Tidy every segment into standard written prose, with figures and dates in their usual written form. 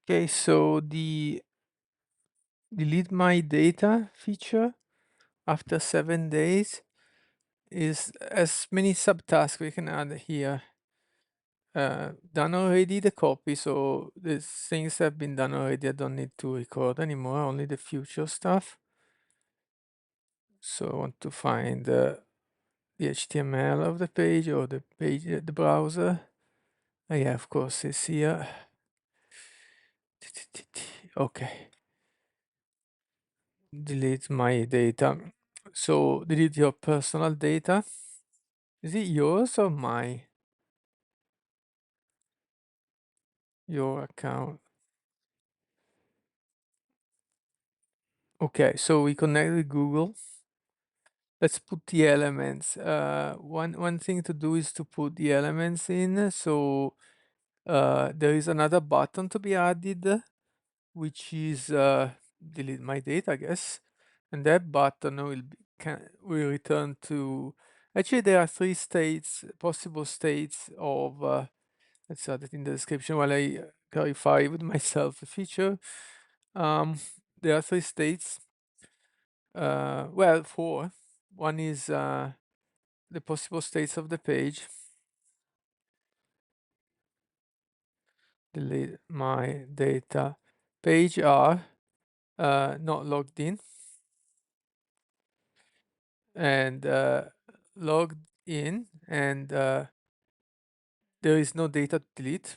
Okay, so the delete my data feature after 7 days is as many subtasks we can add here. Done already the copy, so the things have been done already. I don't need to record anymore, only the future stuff. So I want to find the HTML of the page or the page, the browser. Yeah, of course, it's here. Okay. Delete my data. So delete your personal data. Is it yours or my? Your account. Okay, so we connect with Google. Let's put the elements. One thing to do is to put the elements in. So there is another button to be added, which is delete my data, I guess. And that button will return to. Actually, there are three possible states of. Let's add it in the description while I clarify with myself the feature. There are three states. Well, four. One is the possible states of the page. Delete my data. Page are not logged in and logged in, and there is no data to delete.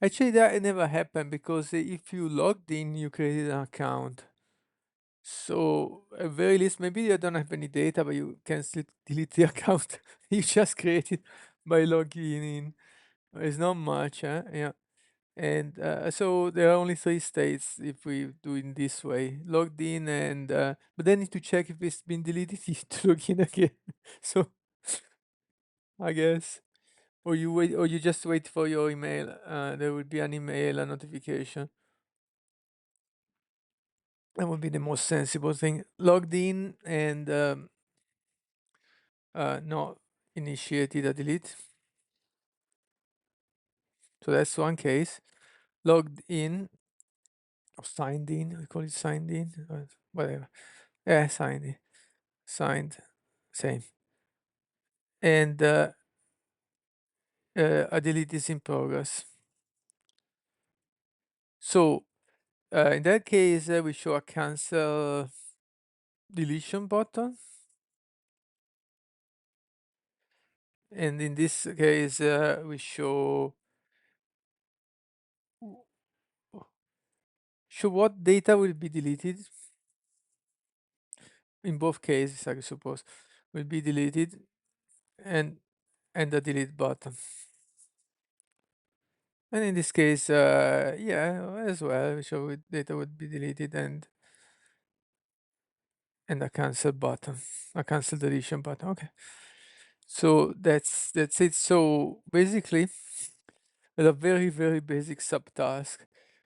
Actually, that never happened because if you logged in, you created an account. So at very least, maybe you don't have any data, but you can still delete the account you just created by logging in. It's not much, huh? Yeah. And so there are only three states if we do in this way: logged in, and but then need to check if it's been deleted. You have to log in again. So I guess, or you wait, or you just wait for your email. There will be an email, a notification. That would be the most sensible thing. Logged in and not initiated a delete. So that's one case. Logged in or signed in. We call it signed in. Whatever. Yeah, signed in. Signed. Same. And a delete is in progress. So in that case, we show a cancel deletion button. And in this case, we show what data will be deleted. In both cases, I suppose, will be deleted, and the delete button. And in this case, yeah, as well, we show data would be deleted and a cancel button, a cancel deletion button. Okay. So that's it. So basically, with a very, very basic subtask,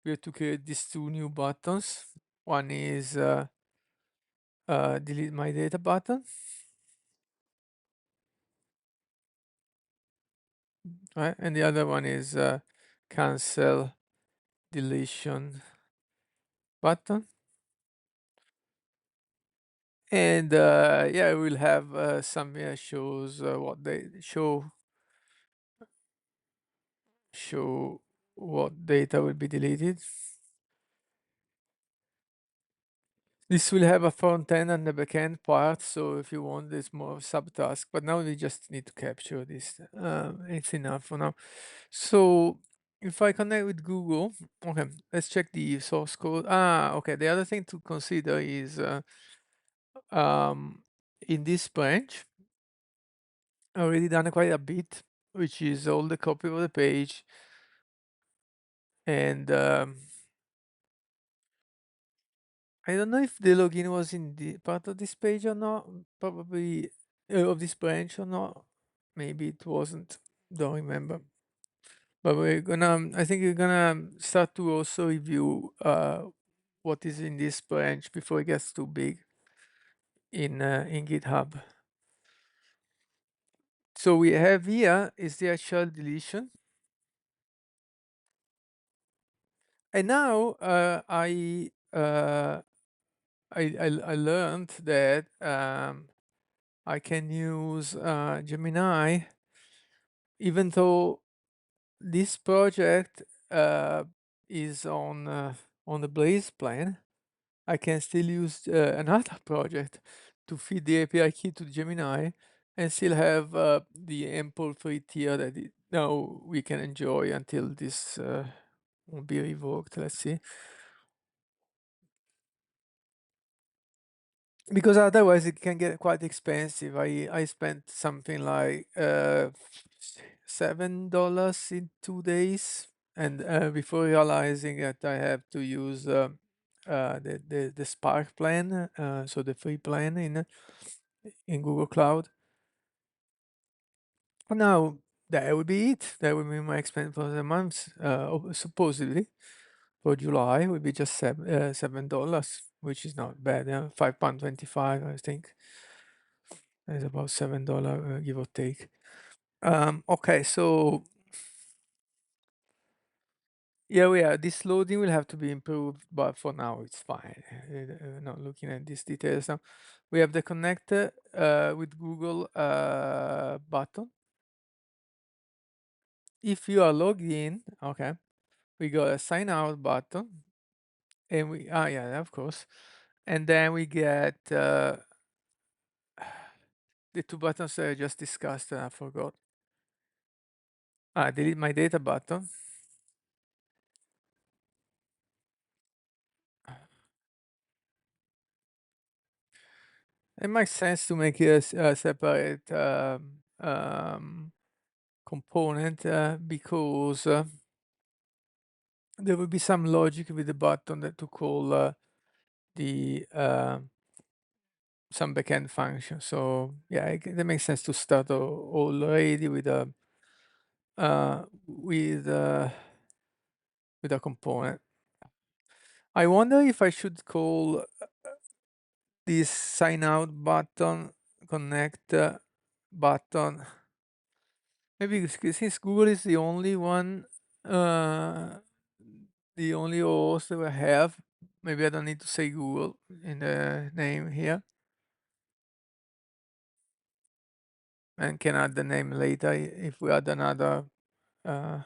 we have to create these two new buttons. One is delete my data button, right? And the other one is cancel deletion button. And yeah, we'll have some shows what they show what data will be deleted. This will have a front end and a back end part, so if you want, there's more subtask. But now we just need to capture this. It's enough for now. So if I connect with Google, okay, let's check the source code. Okay. The other thing to consider is in this branch, I already done quite a bit, which is all the copy of the page and I don't know if the login was in the part of this page or not. Probably of this branch or not. Maybe it wasn't. Don't remember. But I think we're gonna start to also review what is in this branch before it gets too big in GitHub. So we have here is the actual deletion. And now I learned that I can use Gemini, even though this project is on the Blaze plan. I can still use another project to feed the API key to Gemini and still have the ample free tier that now we can enjoy until this will be revoked. Let's see. Because otherwise it can get quite expensive. I spent something like $7 in 2 days, and before realizing that I have to use the Spark plan, so the free plan in Google Cloud. Now that would be it. That would be my expense for the month. Supposedly for July would be just $7, which is not bad. £5.25, I think. It's about $7, give or take. Okay, so yeah, we are. This loading will have to be improved, but for now it's fine. Not looking at these details now. We have the connector with Google button. If you are logged in, okay, we got a sign out button, and yeah, of course, and then we get the two buttons that I just discussed. I forgot. Delete my data button. It makes sense to make it a separate component because there will be some logic with the button to call the some backend function. So yeah, that makes sense to start already with a uh, with uh, with a component. I wonder if I should call this sign out button connect button. Maybe since Google is uh, the only OS that I have, maybe I don't need to say Google in the name here, and can add the name later if we add another, uh,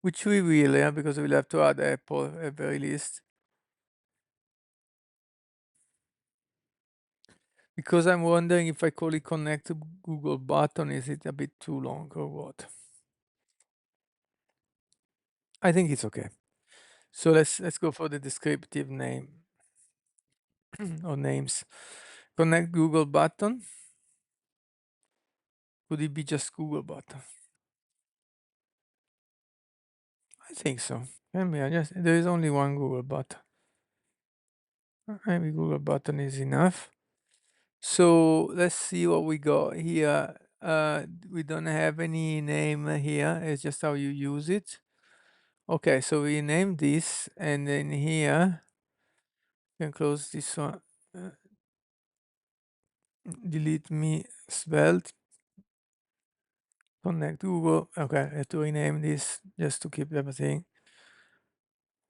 which we will, yeah, because we'll have to add Apple at very least. Because I'm wondering if I call it connect to Google button, is it a bit too long or what? I think it's okay. So let's go for the descriptive name or names. Connect Google button. Could it be just Google button? I think so. Maybe there is only one Google button. Maybe Google button is enough. So let's see what we got here. We don't have any name here. It's just how you use it. Okay, so we name this, and then here you can close this one. Uh, delete me Svelte. Connect Google. Okay, I have to rename this just to keep everything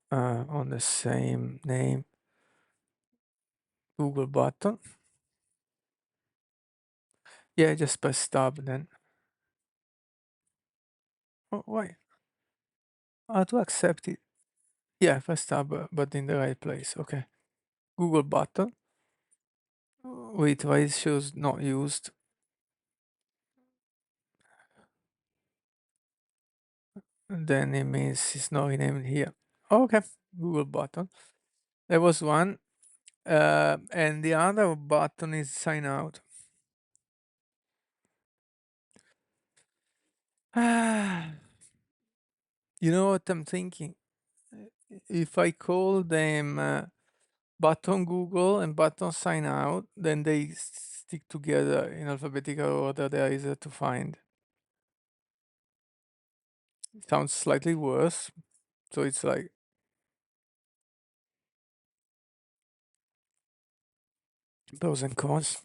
on the same name. Google button. Yeah, just press tab then. Oh, why? How to accept it? Yeah, press tab, but in the right place. Okay. Google button. Wait, why it shows not used? And then it means it's not renamed here. Okay, Google button. There was one. And the other button is sign out. You know what I'm thinking? If I call them button Google and button sign out, then they stick together in alphabetical order. They are easier to find. It sounds slightly worse. So it's like pros and cons.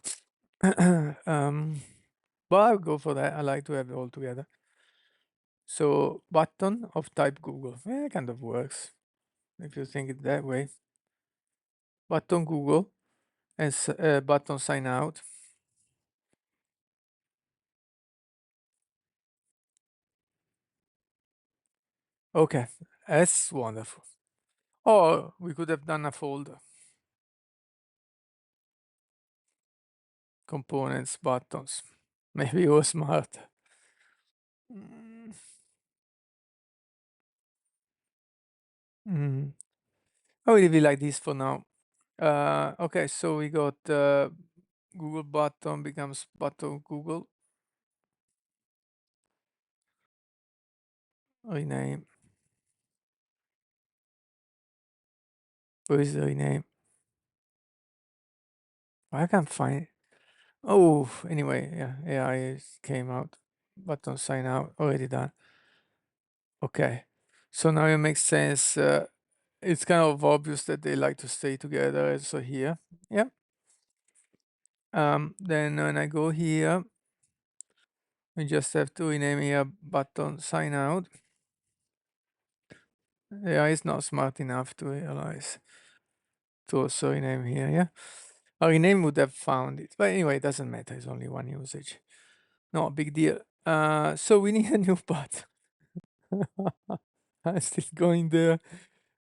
um, But I'll go for that. I like to have it all together. So button of type Google. Yeah, kind of works if you think it that way. Button Google and button sign out. Okay, that's wonderful. Or we could have done a folder. Components, buttons. Maybe it was smart. Mm. Mm. I will leave it like this for now. Okay, so we got Google button becomes button Google. Rename. Where is the rename? I can't find it. Oh, anyway, yeah, AI came out. Button sign out already done. Okay, so now it makes sense. It's kind of obvious that they like to stay together. So here, yeah. Then when I go here, we just have to rename here button sign out. AI is not smart enough to realize to also rename here. Yeah, a rename would have found it, but anyway, it doesn't matter. It's only one usage. Not a big deal. So we need a new button. I'm still going there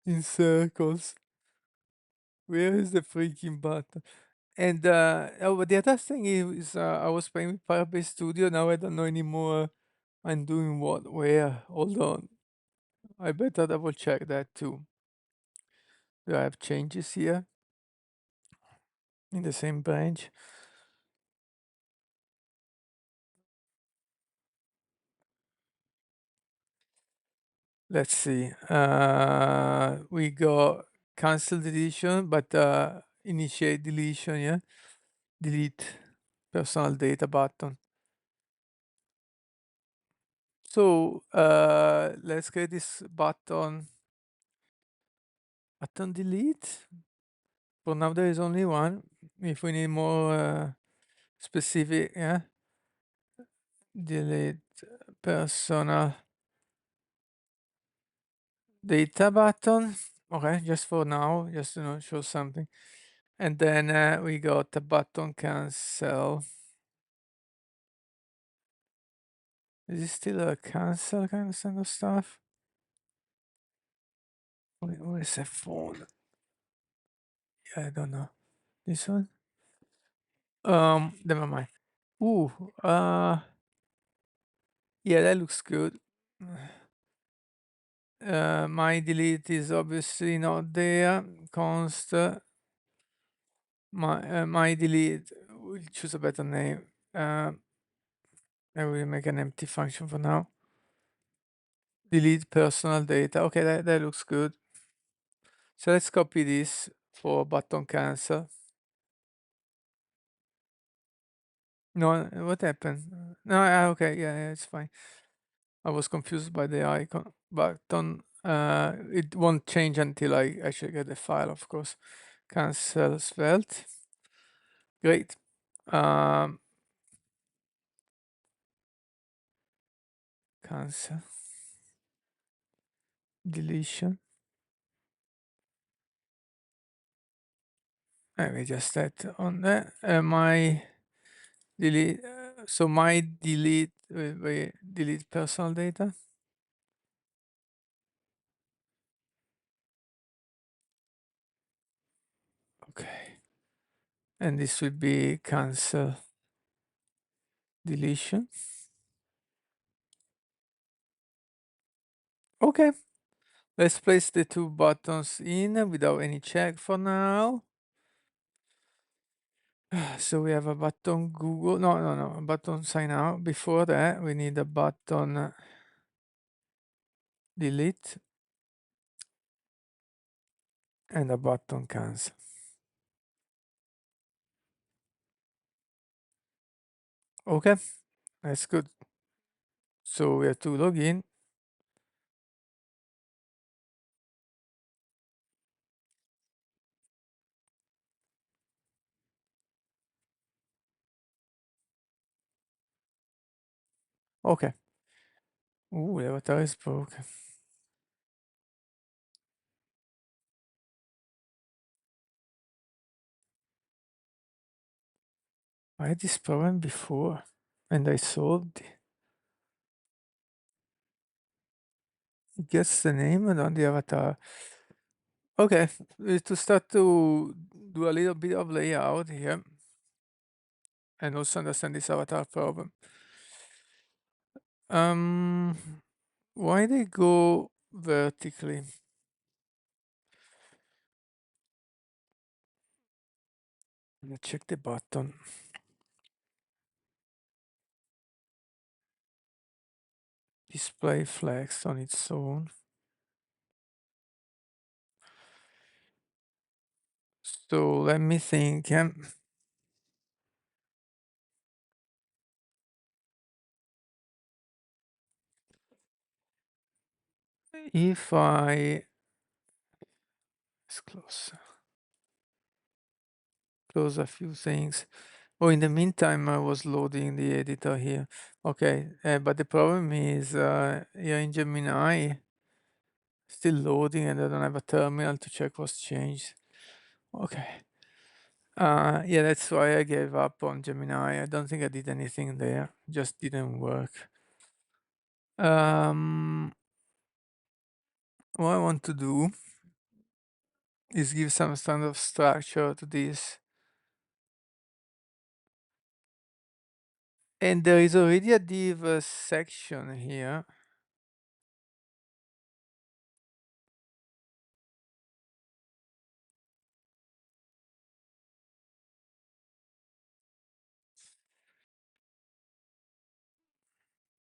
in circles. Where is the freaking button? And oh, but the other thing is, I was playing with Firebase Studio. Now I don't know anymore. I'm doing what, where. Hold on. I better double check that too. Do I have changes here in the same branch? Let's see. We got cancel deletion, but initiate deletion. Yeah, delete personal data button. So let's get this button delete. For now, there is only one. If we need more specific, yeah, delete personal data button. Okay, just for now, just to show something. And then we got a button cancel. Is this still a cancel kind of stuff? What is a phone? Yeah, I don't know. This one? Never mind. Ooh, yeah, that looks good. My delete is obviously not there. Const my delete. We'll choose a better name. I will make an empty function for now. Delete personal data. Okay, that looks good. So let's copy this for button cancel. No, what happened? No, okay, yeah, it's fine. I was confused by the icon button. It won't change until I actually get the file, of course. Cancel Svelte. Great. Cancel. Deletion. Let me just that on there. My delete. So my delete. Wait, delete personal data. Okay. And this will be cancel deletion. Okay. Let's place the two buttons in without any check for now. So we have a button Google. No. A button sign out. Before that, we need a button delete and a button cancel. Okay, that's good. So we have to log in. Okay. Ooh, the avatar is broken. I had this problem before and I solved it. It gets the name and on the avatar. Okay, to start to do a little bit of layout here and also understand this avatar problem. Um, why they go vertically? Let's check the button. Display flex on its own. So let me think. If I let's close a few things. Oh, in the meantime, I was loading the editor here. Okay, but the problem is here in Gemini, still loading, and I don't have a terminal to check what's changed. Okay. Yeah, that's why I gave up on Gemini. I don't think I did anything there. Just didn't work. What I want to do is give some kind of structure to this. And there is already a div section here.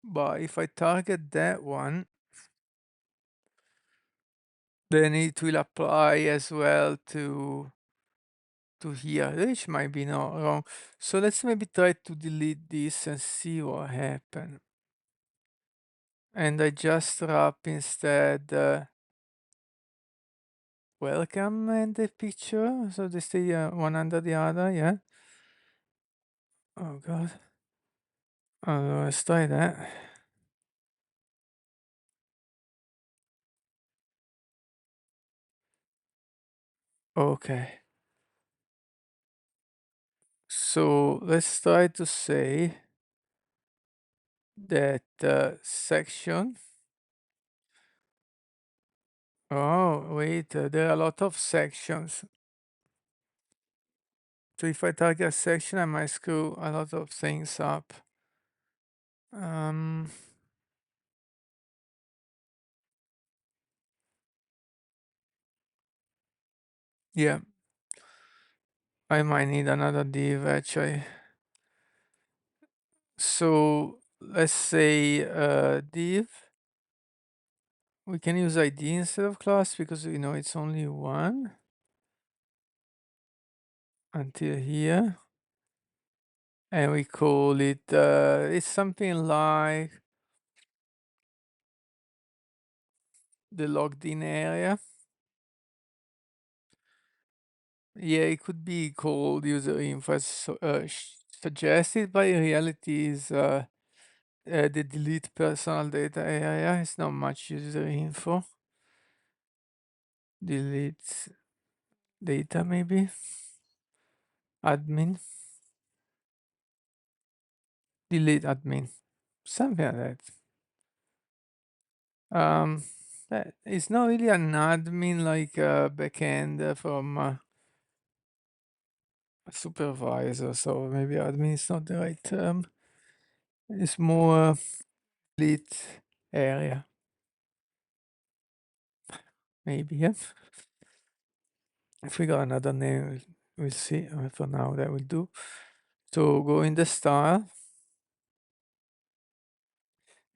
But if I target that one, then it will apply as well to here, which might be not wrong. So let's maybe try to delete this and see what happens. And I just wrap instead welcome and the picture, so they stay one under the other, yeah. Oh god. Let's try that. Okay. So let's try to say that section. Oh, wait, there are a lot of sections. So if I target a section, I might screw a lot of things up. Yeah, I might need another div actually. So let's say div. We can use ID instead of class because we know it's only one until here. And we call it, it's something like the logged in area. Yeah, it could be called user info as suggested, but in reality is the delete personal data area. It's not much user info. Delete data maybe. Admin. Delete admin. Something like that. It's not really an admin like a backend from a supervisor, so maybe admin is not the right term. It's more delete area. Maybe, yeah. If we got another name, we'll see. For now, that will do. So go in the style,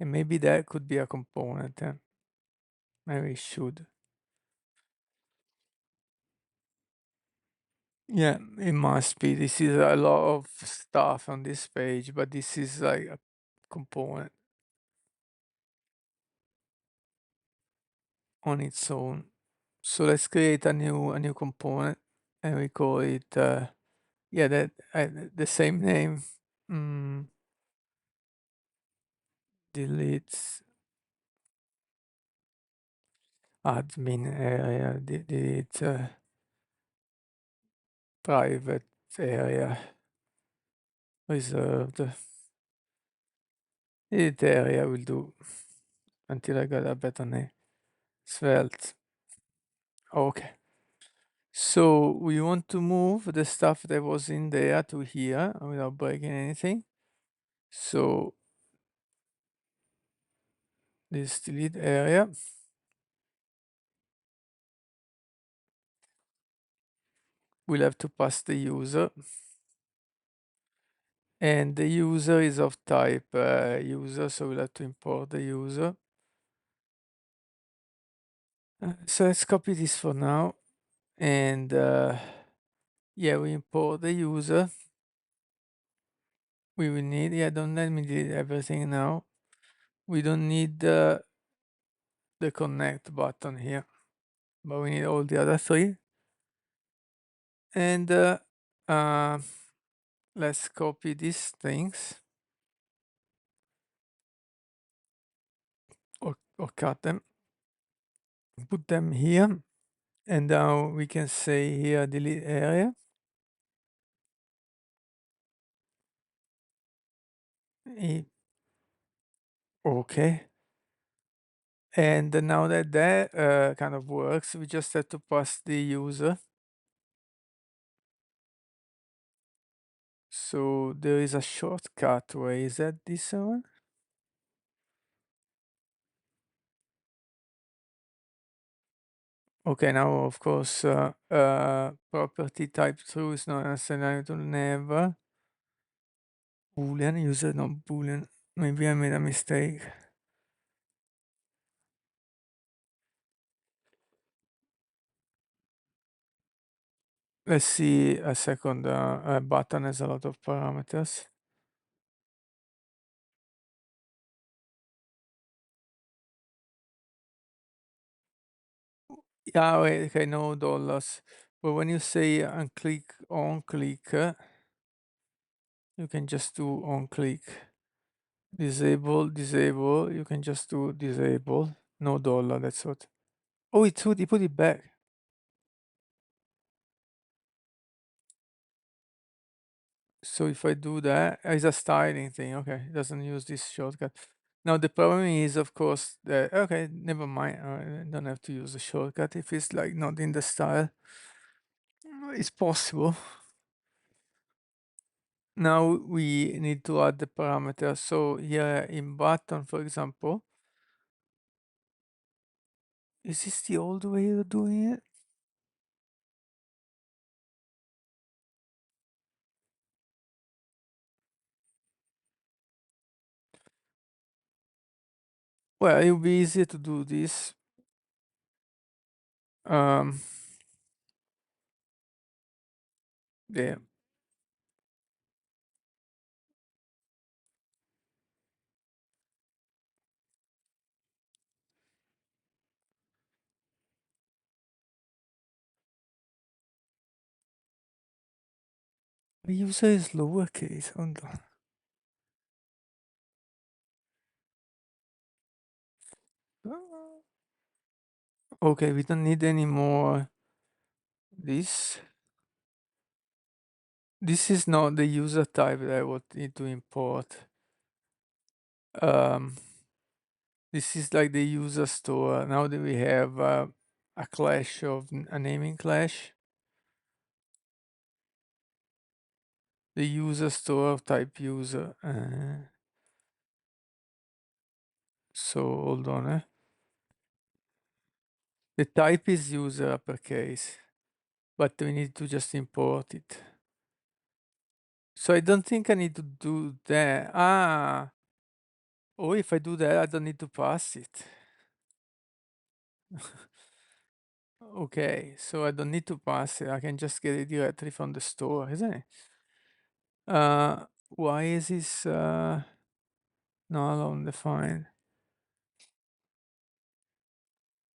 and maybe that could be a component. Maybe it should. Yeah, it must be. This is a lot of stuff on this page, but this is like a component on its own. So let's create a new component, and we call it yeah, that the same name. delete admin area, delete private area, reserved. Delete area will do until I got a better name. Svelte. Okay. So we want to move the stuff that was in there to here without breaking anything. So this delete area. We'll have to pass the user. And the user is of type user, so we'll have to import the user. So let's copy this for now. And yeah, we import the user. We will need, yeah, don't let me delete everything now. We don't need the connect button here, but we need all the other three. And let's copy these things or cut them, put them here. And now we can say here delete area. Okay. And now that that kind of works, we just have to pass the user. So there is a shortcut way. Is that this one? Okay, now of course property type true is not necessary to never. Boolean user, not Boolean. Maybe I made a mistake. Let's see a second. Button has a lot of parameters. Yeah, wait, okay, no dollars. But when you say on click, you can just do on click. Disable, you can just do disable. No dollar, that's what. Oh, it's good, he put it back. So if I do that, it's a styling thing. Okay, it doesn't use this shortcut. Now the problem is, of course, that, okay, never mind. I don't have to use the shortcut if it's like not in the style. It's possible. Now we need to add the parameters. So here in button, for example, is this the old way of doing it? Well, it will be easier to do this. There. The user is lowercase. Hold on. Okay, we don't need any more this. This is not the user type that I would need to import. This is like the user store. Now that we have a clash of a naming clash, the user store of type user. So hold on. The type is user uppercase, but we need to just import it. So I don't think I need to do that. Or if I do that, I don't need to pass it. Okay, so I don't need to pass it. I can just get it directly from the store, isn't it? Why is this not undefined?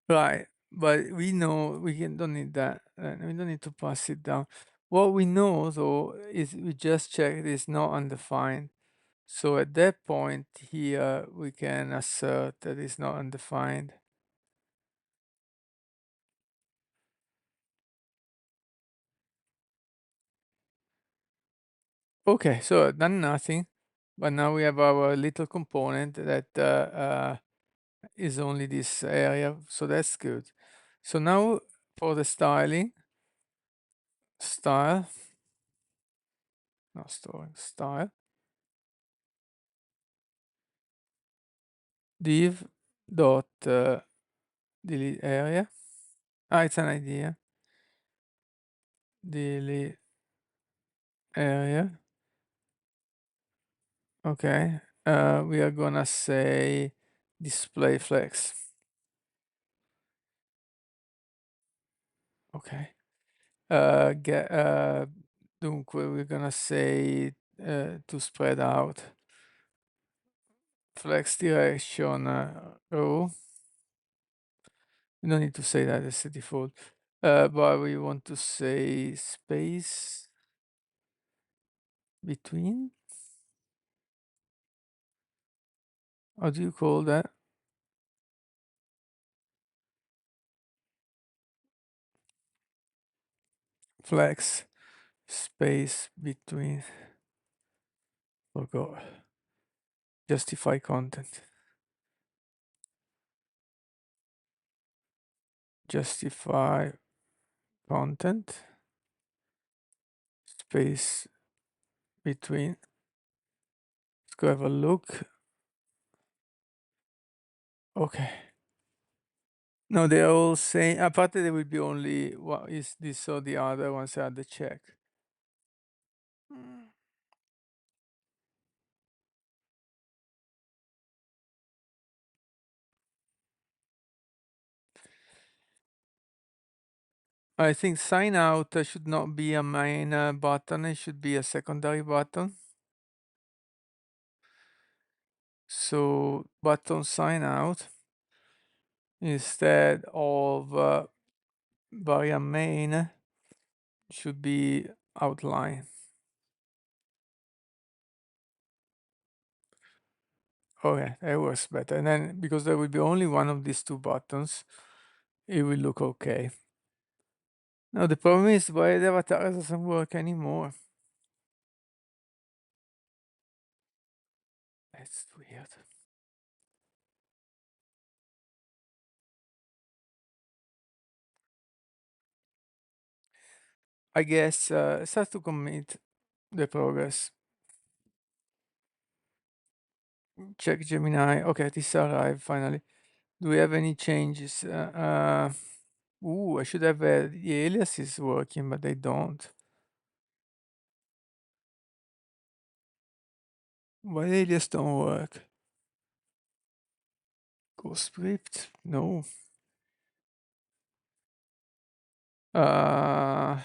Right, but we know don't need that. We don't need to pass it down. What we know though is we just check it is not undefined. So at that point here, we can assert that it's not undefined. Okay, so I've done nothing, but now we have our little component that is only this area, so that's good. So now for the styling, style, not storing, style, div dot delete area. Ah, it's an idea. Delete area. Okay. We are gonna say display flex. Okay. Dunque, we're gonna say to spread out flex direction row. We don't need to say that as a default, but we want to say space between. How do you call that? Flex space between. Forgot. Justify content. Justify content space between. Let's go have a look. Okay. No, they're all saying, apart there will be only what is this or the other once I add the check. I think sign out should not be a main button, it should be a secondary button. So button sign out instead of variant main should be outline. Okay, that works better. And then because there will be only one of these two buttons, it will look okay. Now the problem is why the avatar doesn't work anymore. That's weird. I guess start to commit the progress. Check Gemini. Okay, this arrived finally. Do we have any changes? I should have the alias is working, but they don't. Why the alias don't work? Go script? No. Uh,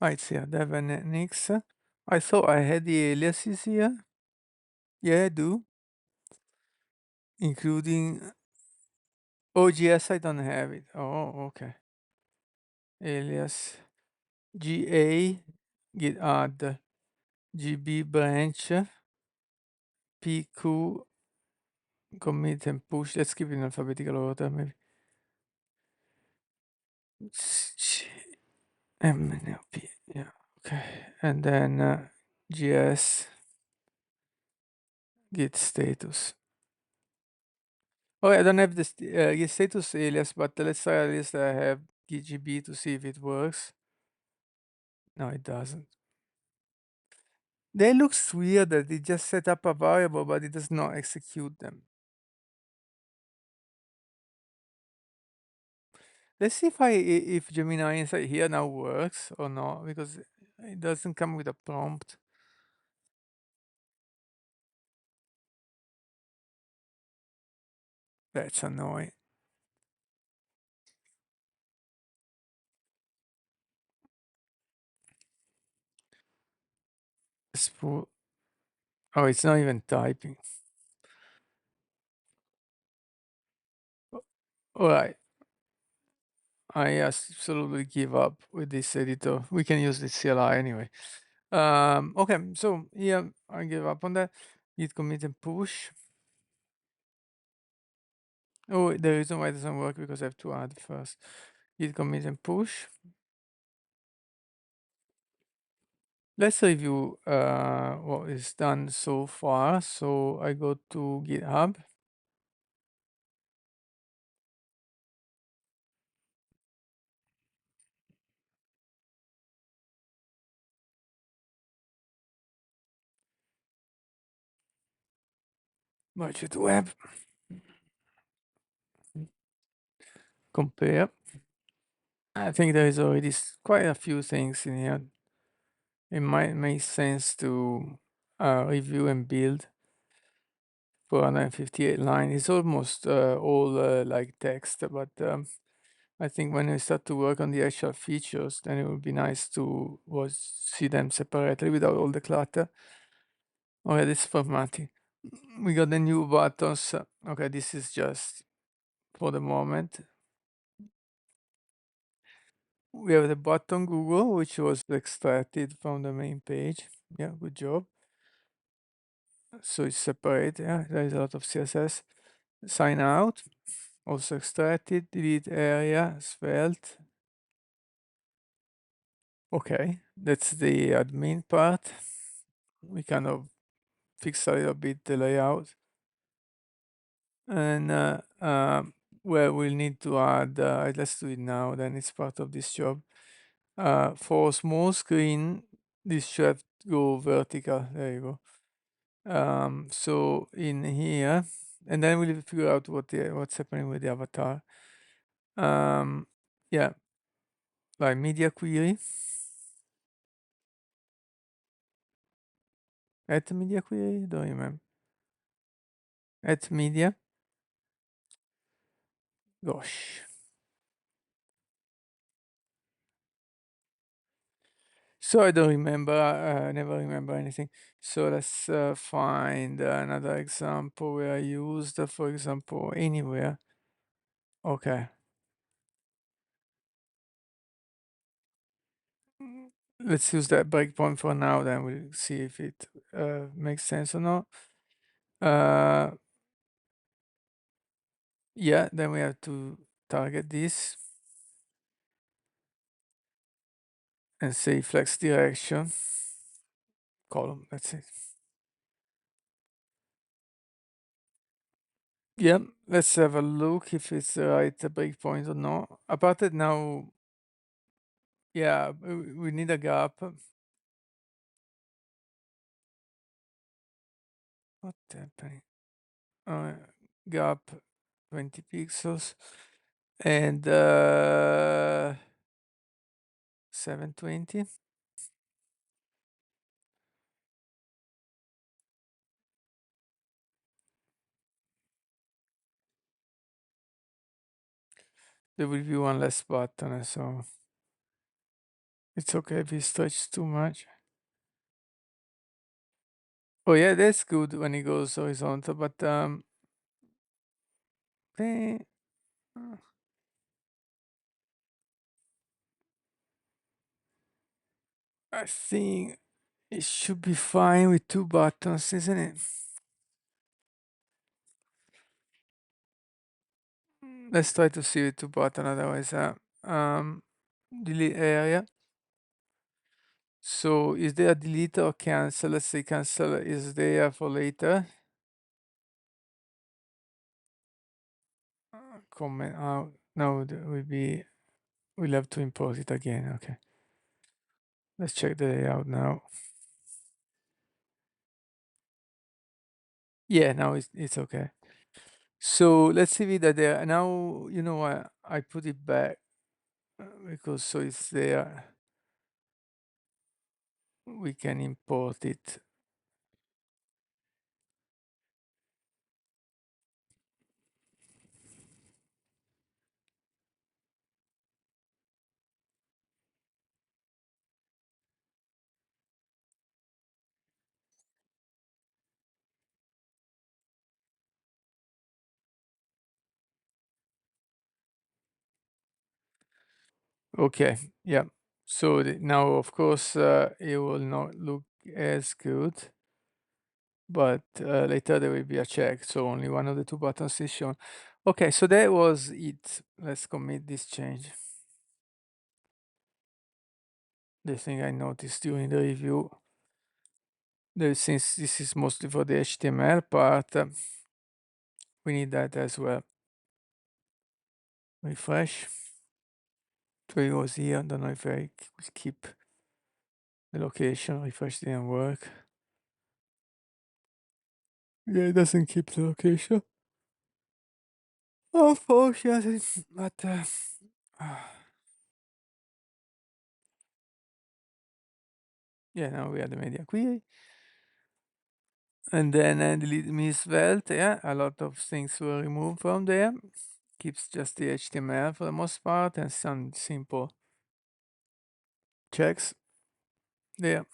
it's here. Devon Nix. I thought I had the aliases here. Yeah, I do. Including OGS, I don't have it. Oh, okay. Alias GA git add GB branch PQ commit and push. Let's keep it in alphabetical order, maybe. MNLP. Yeah. Okay. And then GS git status. Oh, I don't have this git status alias, but let's try at least I have GGB to see if it works. No, it doesn't. That looks weird that it just set up a variable, but it does not execute them. Let's see if Gemini inside here now works or not, because it doesn't come with a prompt. That's annoying. Oh, it's not even typing. All right. I absolutely give up with this editor. We can use the CLI anyway. Okay, so yeah, I give up on that. Git commit and push. Oh, the reason why it doesn't work because I have to add first. Git commit and push. Let's review what is done so far. So I go to GitHub. Merge it web. Compare. I think there is already quite a few things in here. It might make sense to review and build. 458 line. It's almost all like text, but I think when we start to work on the actual features, then it would be nice to see them separately without all the clutter. Okay, this is formatting. We got the new buttons. Okay, this is just for the moment. We have the button Google, which was extracted from the main page. Yeah, good job. So it's separate. Yeah, there is a lot of CSS. Sign out, also extracted. Delete area, Svelte. Okay, that's the admin part. We kind of fix a little bit the layout. And where we'll need to add, let's do it now, then it's part of this job. For small screen, this should have to go vertical. There you go. So in here, and then we'll figure out what's happening with the avatar. Yeah, like media query. Add media query, don't remember. Add media. Gosh. So I don't remember, I never remember anything. So let's find another example where I used, for example, anywhere. Okay. Let's use that breakpoint for now, then we'll see if it makes sense or not. Yeah, then we have to target this and say flex direction column. That's it. Yeah, let's have a look if it's the right breakpoint or not. Apart that now, yeah, we need a gap. What happening? Gap 20 pixels and 720. There will be one less button, so it's okay if it stretches too much. Oh yeah, that's good when it goes horizontal, but eh, I think it should be fine with two buttons, isn't it? Let's try to see with two buttons, otherwise delete area. So is there a delete or cancel? Let's say cancel is there for later. Comment out. No, we'll have to import it again. Okay. Let's check the layout now. Yeah, now it's okay. So let's see that there. Now, you know what? I put it back because so it's there. We can import it. Okay, yeah. So now, of course, it will not look as good, but later there will be a check. So only one of the two buttons is shown. Okay, so that was it. Let's commit this change. The thing I noticed during the review, since this is mostly for the HTML part, we need that as well. Refresh. So it was here. Don't know if I will keep the location. Refresh didn't work. Yeah, it doesn't keep the location. Unfortunately, but yeah, now we have the media query. And then delete me Svelte. Yeah, a lot of things were removed from there. Keeps just the HTML for the most part and some simple checks there.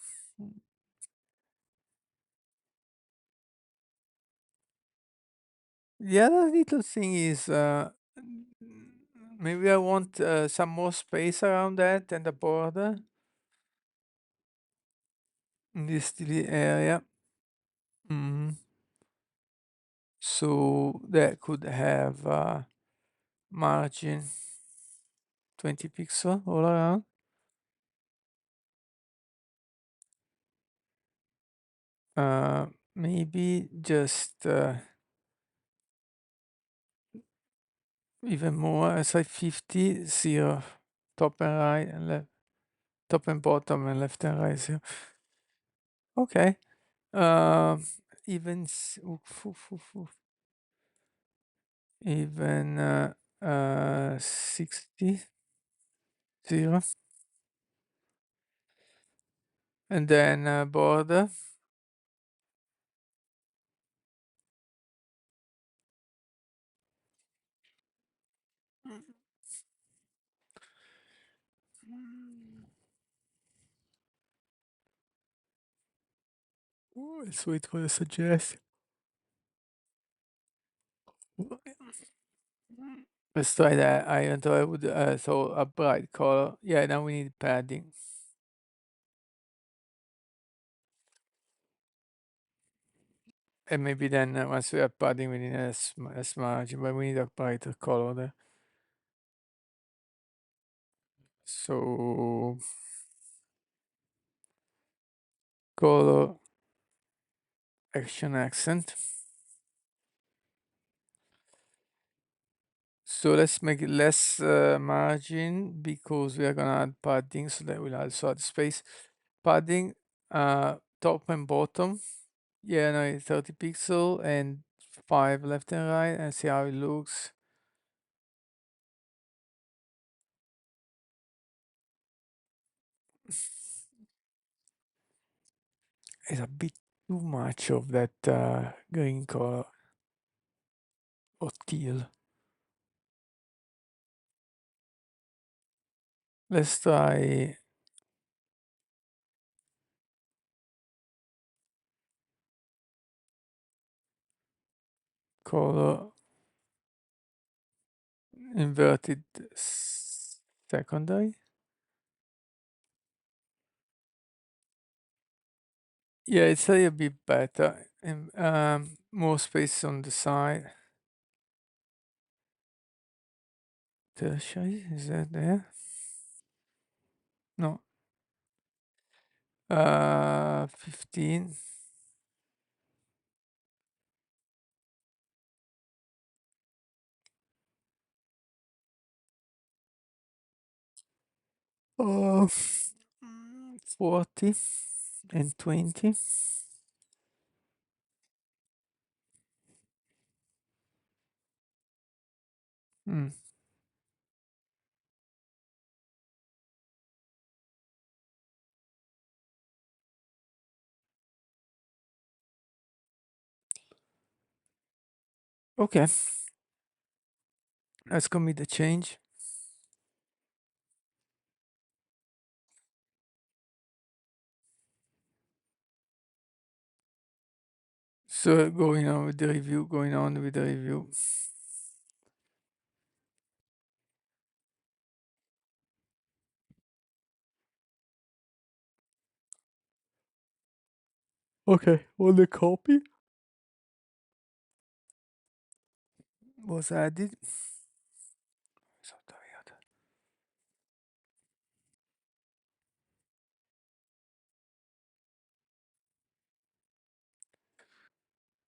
The other little thing is maybe I want some more space around that and the border in this little area. Mhm. So that could have margin 20 pixel all around. Maybe just even more, as I 50, 0, top and right and left, top and bottom and left and right 0. Okay. Um, even even 60, 0. And then border. Let's wait for the suggest. Let's try that. I thought I would so a bright color. Yeah, now we need padding. And maybe then once we have padding, we need less margin, but we need a brighter color there. So color action accent. So let's make it less margin because we are gonna add padding, so that will also add space. Padding top and bottom. Yeah, no, 30 pixel and 5 left and right, and see how it looks. It's a bit too much of that green color or teal. Let's try color inverted secondary. Yeah, it's a little bit better and more space on the side. Tertiary, is that there? No. 15. Uh, 40 and 20. Mm. Okay, let's commit the change. So going on with the review. Okay, on the copy was added.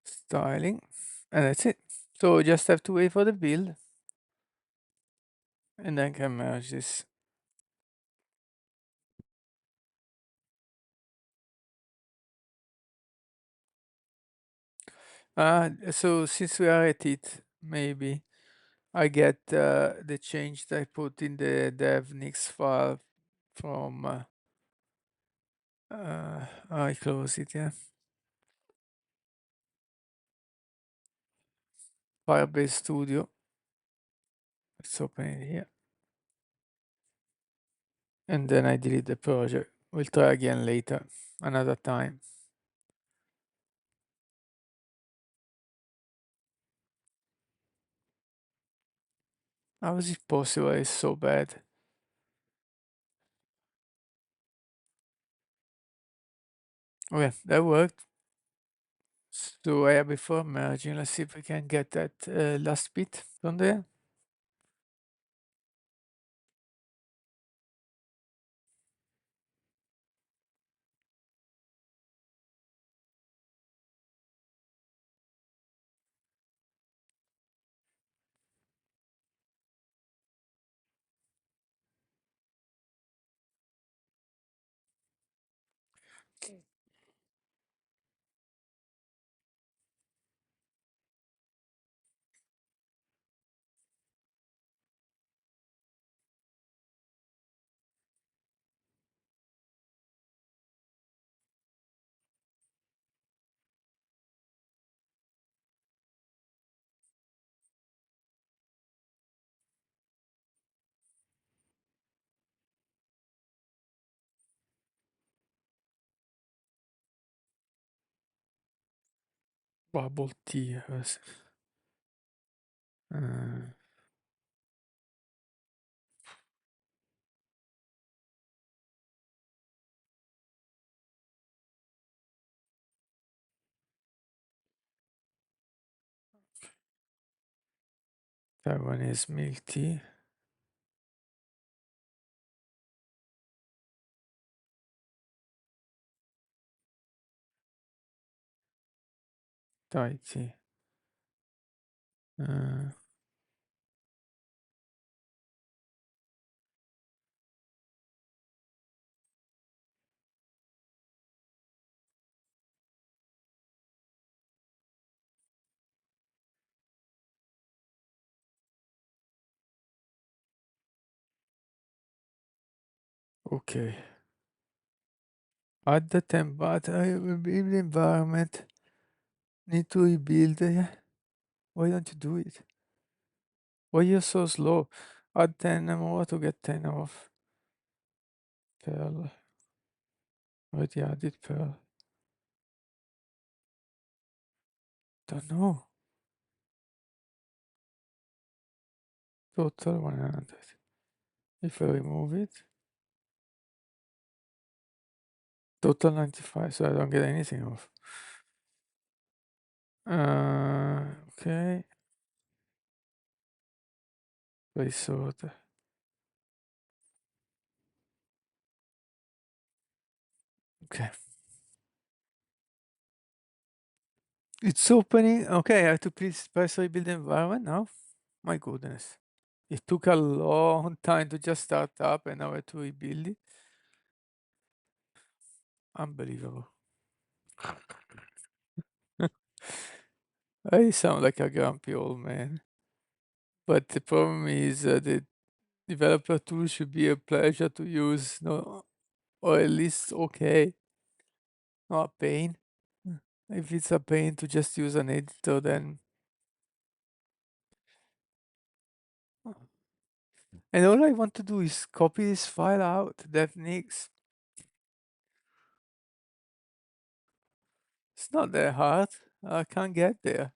Styling, and that's it. So we just have to wait for the build, and then can merge this. So since we are at it, maybe I get the change that I put in the dev.nix file from I close it, yeah. Firebase Studio. Let's open it here. And then I delete the project. We'll try again later, another time. How is it possible? It's so bad. Okay, that worked. So before merging, let's see if we can get that last bit from there. Bubble tea. Uh, that one is milk tea. Thai tea. Uh, okay. Add the temp, but I will be in the environment. Need to rebuild. Why don't you do it? Why you're so slow? Add 10 more to get 10 off. Pearl. Already added pearl. Don't know. Total 100. If I remove it, total 95, so I don't get anything off. Okay. Place sort. Okay. It's opening. Okay, I have to please press rebuild environment now. My goodness. It took a long time to just start up and now I have to rebuild it. Unbelievable. I sound like a grumpy old man. But the problem is the developer tool should be a pleasure to use, no, or at least okay, not a pain. If it's a pain to just use an editor, then and all I want to do is copy this file out, devnix. It's not that hard. I can't get there.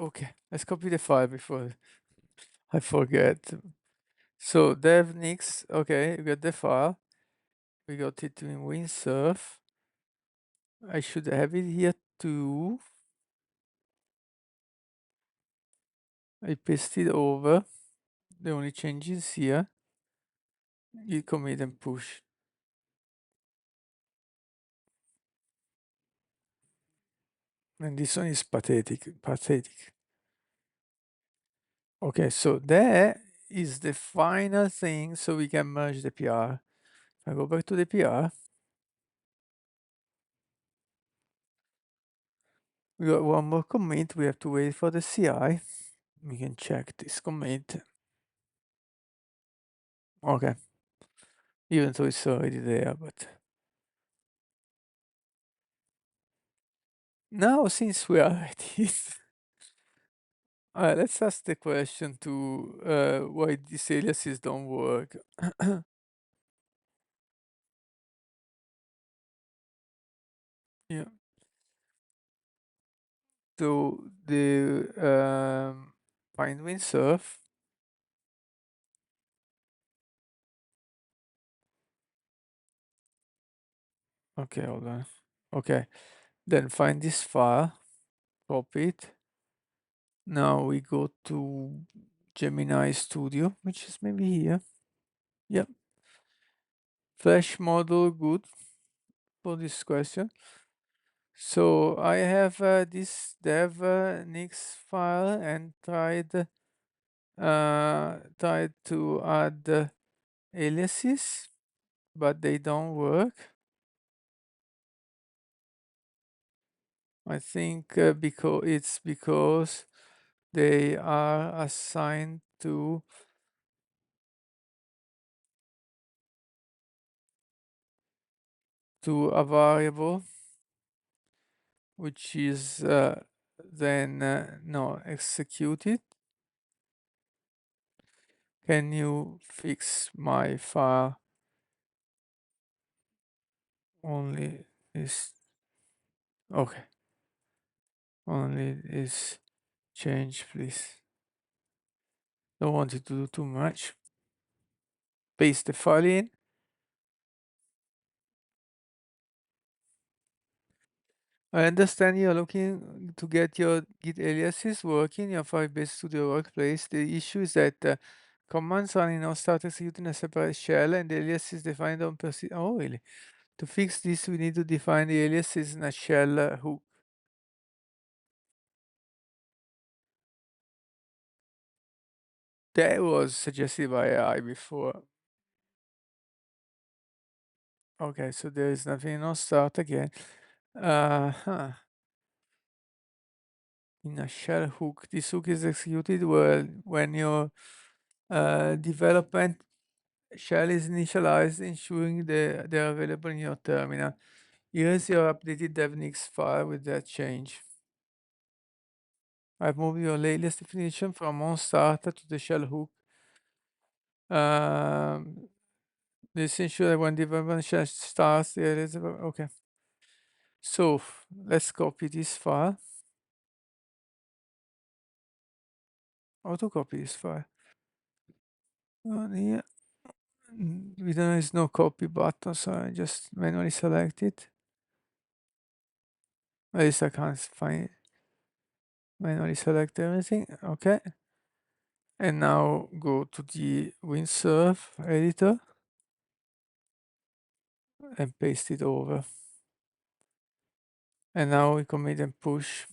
Okay, let's copy the file before I forget. So dev nix, okay, we got the file. We got it in windsurf. I should have it here too. I paste it over. The only change is here. You commit and push. And this one is pathetic, pathetic. Okay, so there is the final thing, so we can merge the PR. I go back to the PR. We got one more commit. We have to wait for the CI. We can check this commit. Okay. Even though it's already there, but now since we are at it, let's ask the question to why these aliases don't work. Yeah. So the find windsurf. Okay, hold on. Okay, then find this file, copy it. Now we go to Gemini Studio, which is maybe here. Yep. Flash model, good for this question. So I have this dev nix file and tried to add aliases, but they don't work. I think because they are assigned to a variable which is then no executed. Can you fix my file? Only this. Okay. Only this change, please. Don't want it to do too much. Paste the file in. I understand you're looking to get your Git aliases working, your Firebase Studio workplace. The issue is that commands running now start executing a separate shell and the alias is defined on Oh, really? To fix this, we need to define the aliases in a shell hook. That was suggested by AI before. Okay, so there is nothing on start again. Huh. In a shell hook, this hook is executed when your development shell is initialized, ensuring they're available in your terminal. Here's your updated devnix file with that change. I've moved your alias definition from on starter to the shell hook. This ensures that when development shell starts, the alias. Okay. So let's copy this file. How to copy this file? On here. There is no copy button, so I just manually select it. At least I can't find it. Manually select everything. Okay. And now go to the windsurf editor and paste it over. And now we commit and push.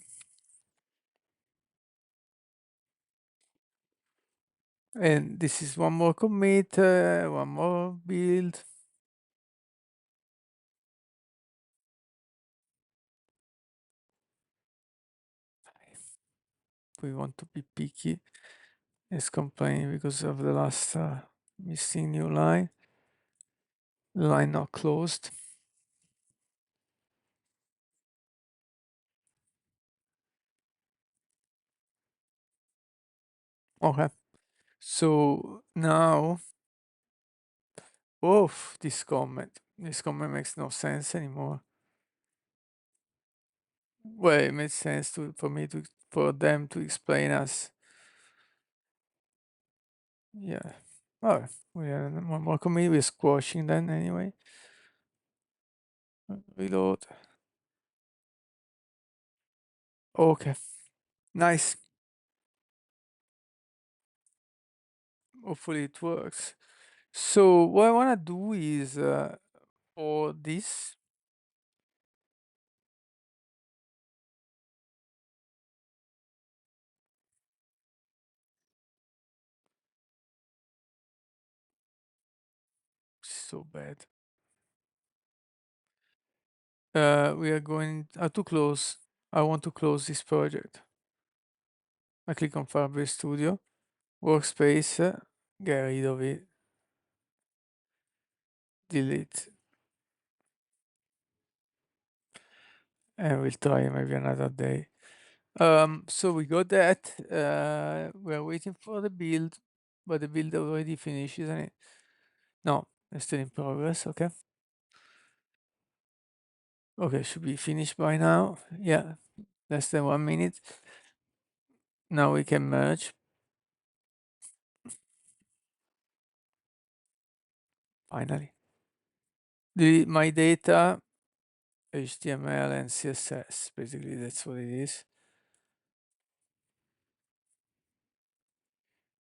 And this is one more commit, one more build. We want to be picky. It's complaining because of the last missing new line. Line not closed. Okay. So now, this comment makes no sense anymore. Well, it makes sense for them to explain us. Yeah. Oh, we are more committed with squashing then anyway. Reload. Okay. Nice. Hopefully it works. So what I want to do is for this, so bad. We are going to close. I want to close this project. I click on Firebase Studio, workspace, get rid of it, delete, and we'll try maybe another day. So we got that. We're waiting for the build, but the build already finished, isn't it? No, it's still in progress. Okay. Okay, should be finished by now. Yeah, less than 1 minute. Now we can merge. Finally. My data, HTML and CSS. Basically, that's what it is.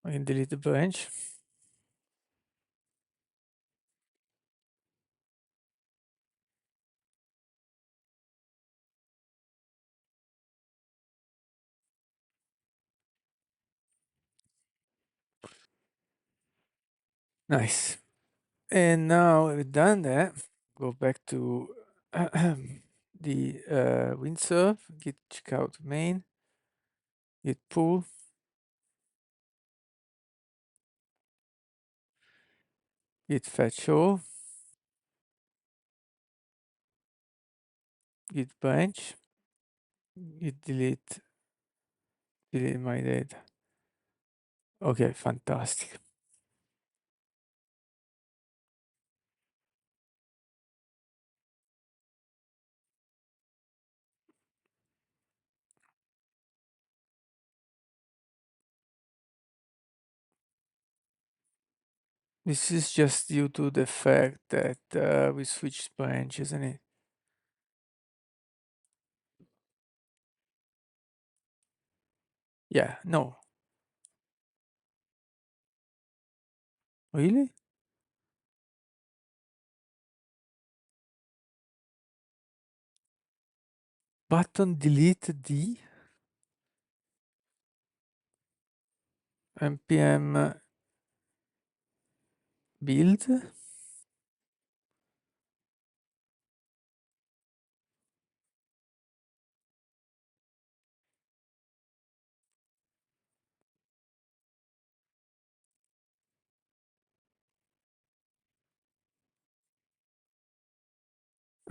I can delete the branch. Nice. And now we've done that. Go back to the windsurf, git checkout main, git pull, git fetch all, git branch, git delete my data. Okay, fantastic. This is just due to the fact that we switched branch, isn't it? Yeah, no. Really? Button delete D? npm build?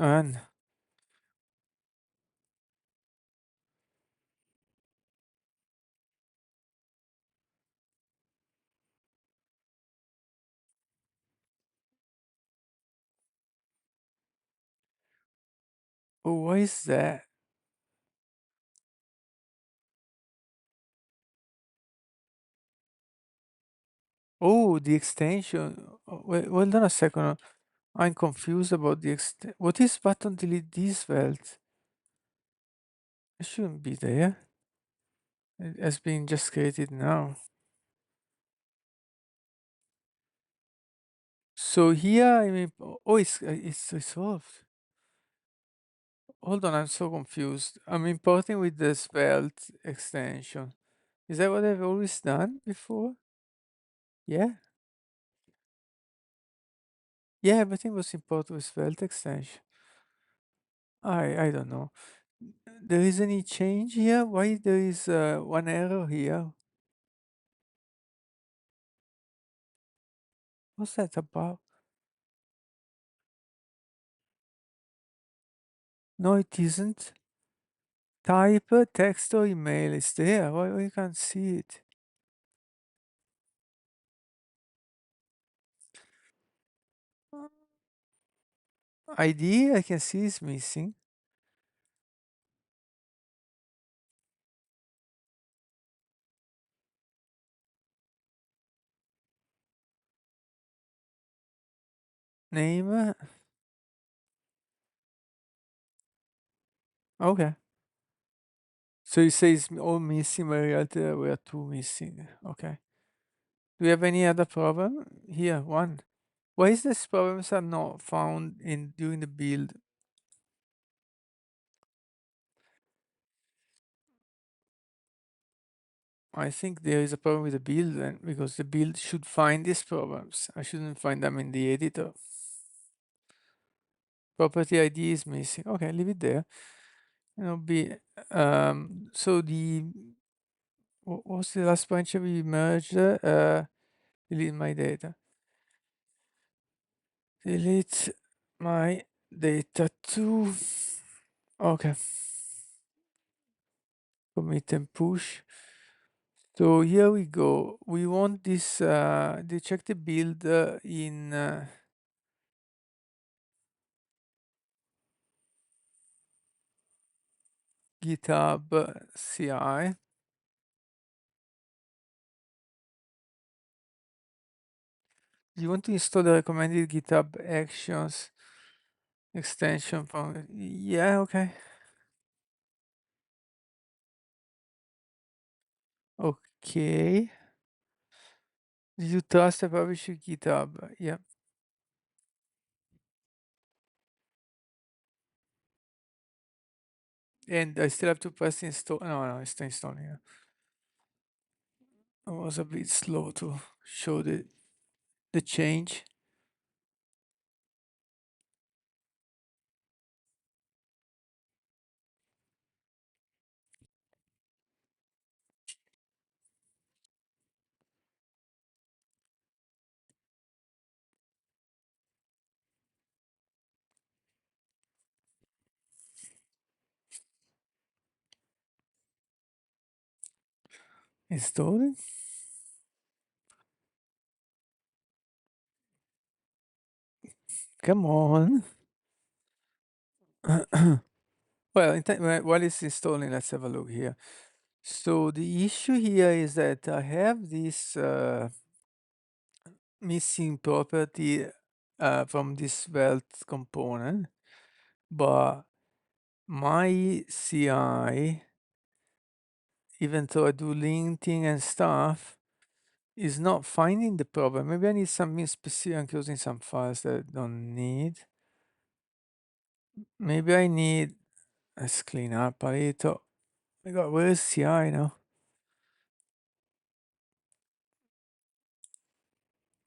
And oh, what is that? Oh, the extension. Oh, wait, hold on a second. I'm confused about the What is button delete this Svelte? It shouldn't be there. It has been just created now. So here, I mean, oh, it's resolved. Hold on, I'm so confused. I'm importing with the Svelte extension. Is that what I've always done before? Yeah. Yeah, everything was imported with Svelte extension. I don't know. There is any change here? Why there is one error here? What's that about? No, it isn't. Type, text or email is there. Why you can't see it? ID, I can see is missing. name. Okay. So you say it's all missing, but in reality there were two missing. Okay. Do we have any other problem? Here, one. Why is these problems are not found in during the build? I think there is a problem with the build then, because the build should find these problems. I shouldn't find them in the editor. Property ID is missing. Okay, leave it there. It'll be so the what was the last branch we merged? Delete my data. Delete my data to okay. Commit and push. So here we go. We want this they check the build in GitHub CI. You want to install the recommended GitHub Actions extension from yeah, okay. Okay. Did you trust the publisher GitHub? Yeah. And I still have to press install. No, it's still installing. Yeah. I was a bit slow to show the change. Installing? Come on. Well, while it's installing, let's have a look here. So the issue here is that I have this missing property from this Svelte component, but my CI, even though I do linting and stuff, is not finding the problem. Maybe I need something specific. I'm closing some files that I don't need. Maybe I need, let's clean up a little. Oh my God, where is CI now?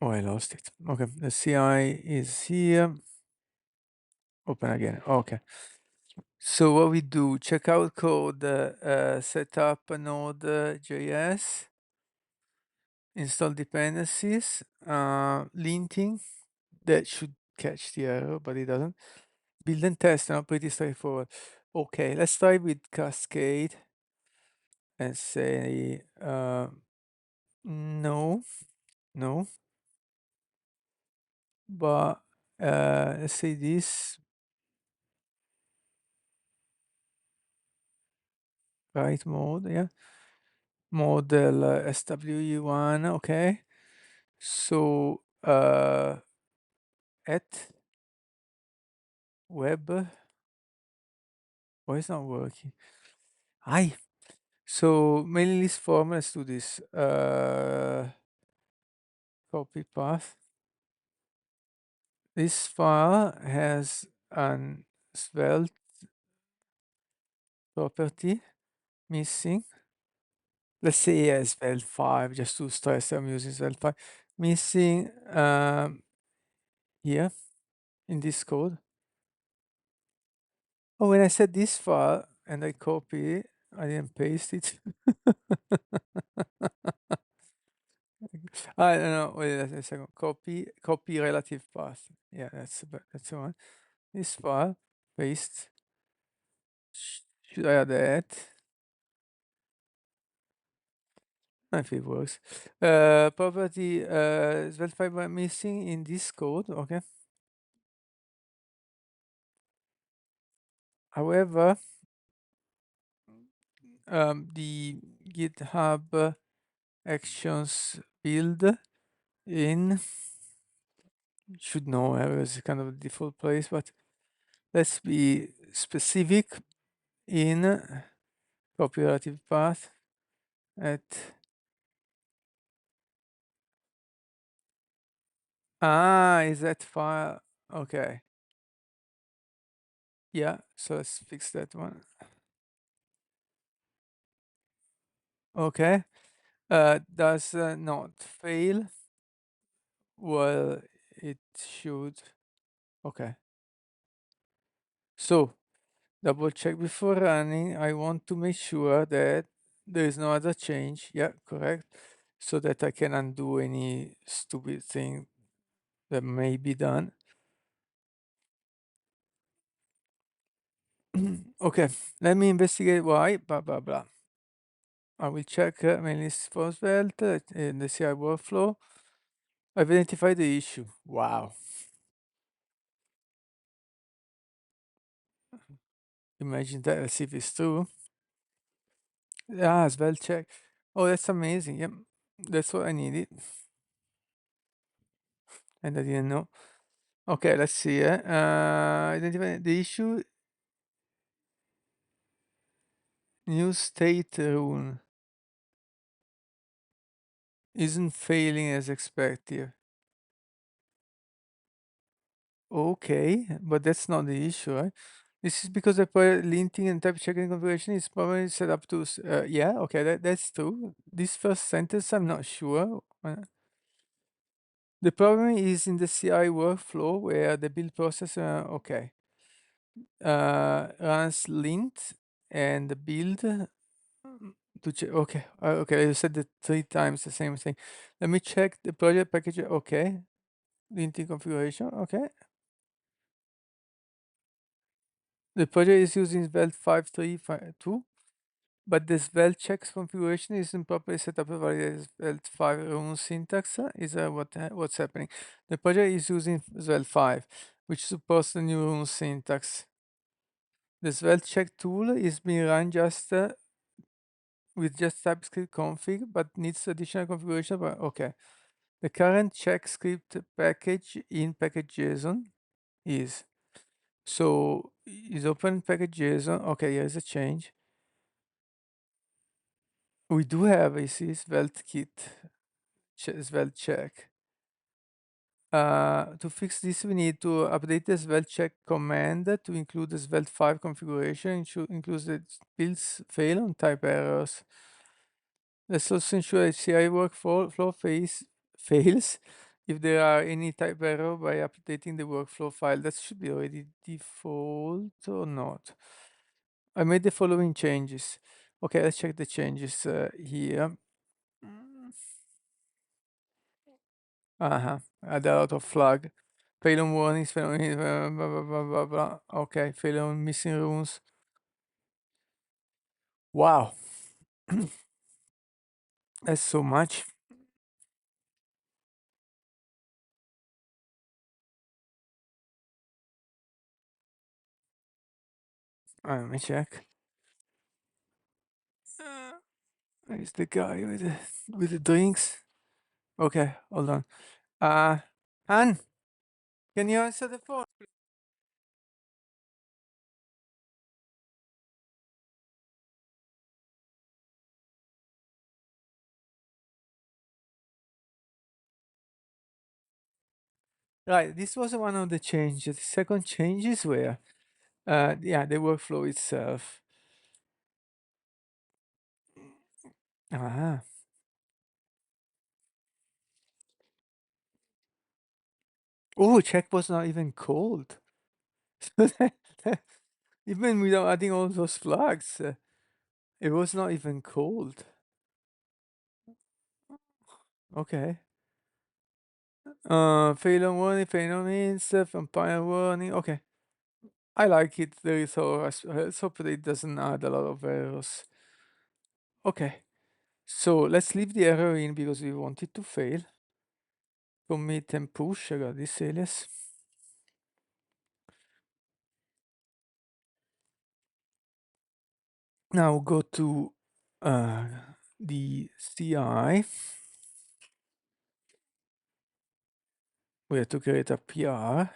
Oh, I lost it. Okay, the CI is here. Open again. Okay. So what we do, check out code, set up a node JS, install dependencies, linting, that should catch the error, but it doesn't. Build and test, now pretty straightforward. Okay, let's try with Cascade and say, no, no, but let's say this, right mode, yeah, model SWE1, okay. So, at web, why is not working? I so mailing list form, let's do this. Copy path. This file has an svelte property missing. Let's say svelte 5, just to stress I'm using svelte 5. Missing here in this code. Oh, when I said this file and I copy it, I didn't paste it. I don't know. Wait a second. Copy relative path. Yeah, that's the one. This file, paste. Should I add that? If it works. Property Svelte fiber missing in this code. Okay. However, the GitHub actions build in should know errors is kind of a default place, but let's be specific in copy relative path at is that file? Okay. Yeah, so let's fix that one. Okay. Does not fail? Well, it should. Okay. So double check before running. I want to make sure that there is no other change. Yeah, correct. So that I can undo any stupid thing that may be done. Okay, let me investigate why, blah, blah, blah. I will check main list for Svelte in the CI workflow. I've identified the issue. Wow. Imagine that. Let's see if it's true. Ah, Svelte check. Oh, that's amazing. Yep. That's what I needed. And I didn't know. Okay, let's see. Identify the issue. New state rule isn't failing as expected. Okay, but that's not the issue, right? This is because the linting and type checking configuration is probably set up to, yeah, okay, that's true. This first sentence, I'm not sure. The problem is in the CI workflow where the build process, okay, runs lint and the build to check. Okay, okay, you said that 3 times the same thing. Let me check the project package. Okay, linting configuration. Okay, the project is using Svelte 5.3.2, but the Svelte checks configuration isn't properly set up to validate Svelte 5 run syntax. Is what's happening? The project is using Svelte 5, which supports the new run syntax. The Svelte check tool is being run just with just TypeScript config, but needs additional configuration. But okay, the current check script package in package.json is so is open package.json. Okay, here's a change. We do have a Svelte kit, Svelte check. To fix this, we need to update the Svelte check command to include the Svelte 5 configuration, includes the builds fail on type errors. Let's also ensure that CI workflow fails if there are any type error by updating the workflow file. That should be already default or not. I made the following changes. Okay, let's check the changes here. Add a lot of flag. Fail on warnings, fail on blah, blah, blah, blah, blah. Okay, fail on missing runes. Wow. That's so much. Let me check. Where's the guy with the drinks? Okay, hold on. Han, can you answer the phone? Right, this was one of the changes. The second changes were, yeah, the workflow itself. Ah, oh, check was not even called. Even without adding all those flags, it was not even called. Okay. Failure warning, failure means vampire warning. Okay. I like it. There is let's hope that it doesn't add a lot of errors. Okay. So let's leave the error in because we want it to fail. Commit and push. I got this alias. Now go to the CI. We have to create a PR.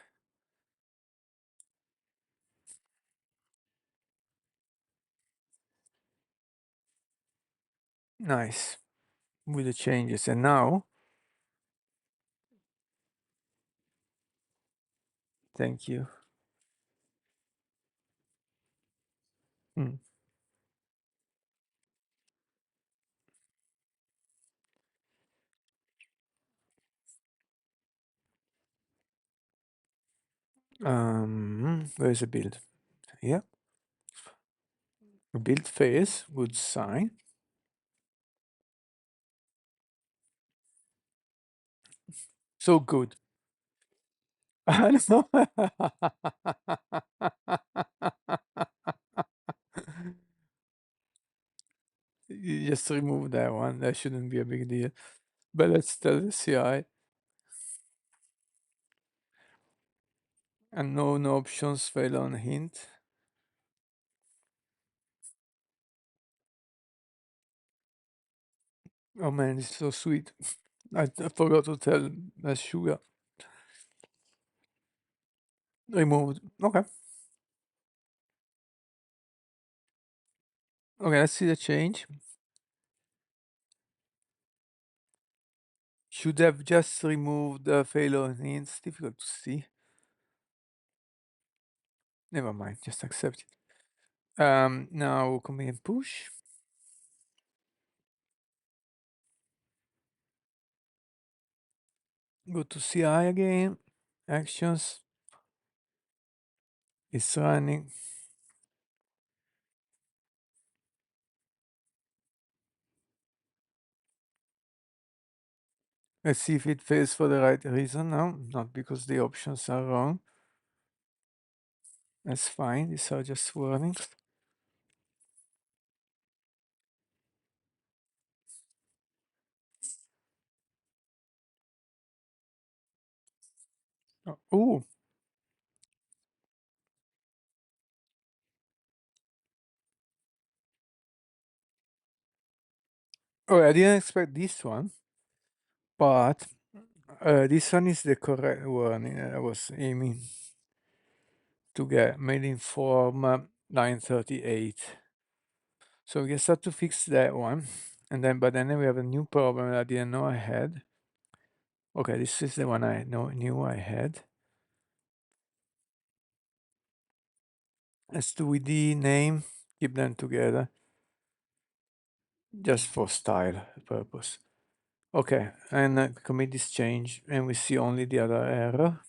Nice. With the changes. And now, thank you. Hmm. Where's the build? Here. Build phase, good sign. So good. I know. You just remove that one. That shouldn't be a big deal. But let's tell the CI. Unknown options fail on hint. Oh man, it's so sweet. I forgot to tell sugar. Removed. Okay. Okay, let's see the change. Should have just removed the fail on hints. Difficult to see. Never mind, just accept it. Now command push. Go to CI again. Actions. It's running. Let's see if it fails for the right reason now, not because the options are wrong. That's fine, these are just warnings. Oh, oh, I didn't expect this one, but this one is the correct warning I was aiming to get, made in form 938. So we just have to fix that one. And then, but then we have a new problem that I didn't know I had. Okay, this is the one I knew I had. Let's do with the name, keep them together, just for style purpose. Okay, and commit this change, and we see only the other error.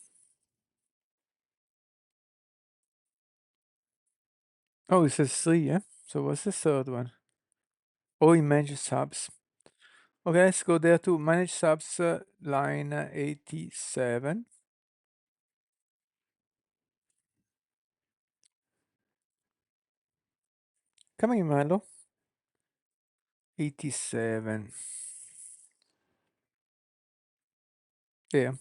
Oh, it says 3, yeah? So what's the third one? Oh, image subs. Okay, let's go there to manage subs, line 87. Come in, Milo. 87. There.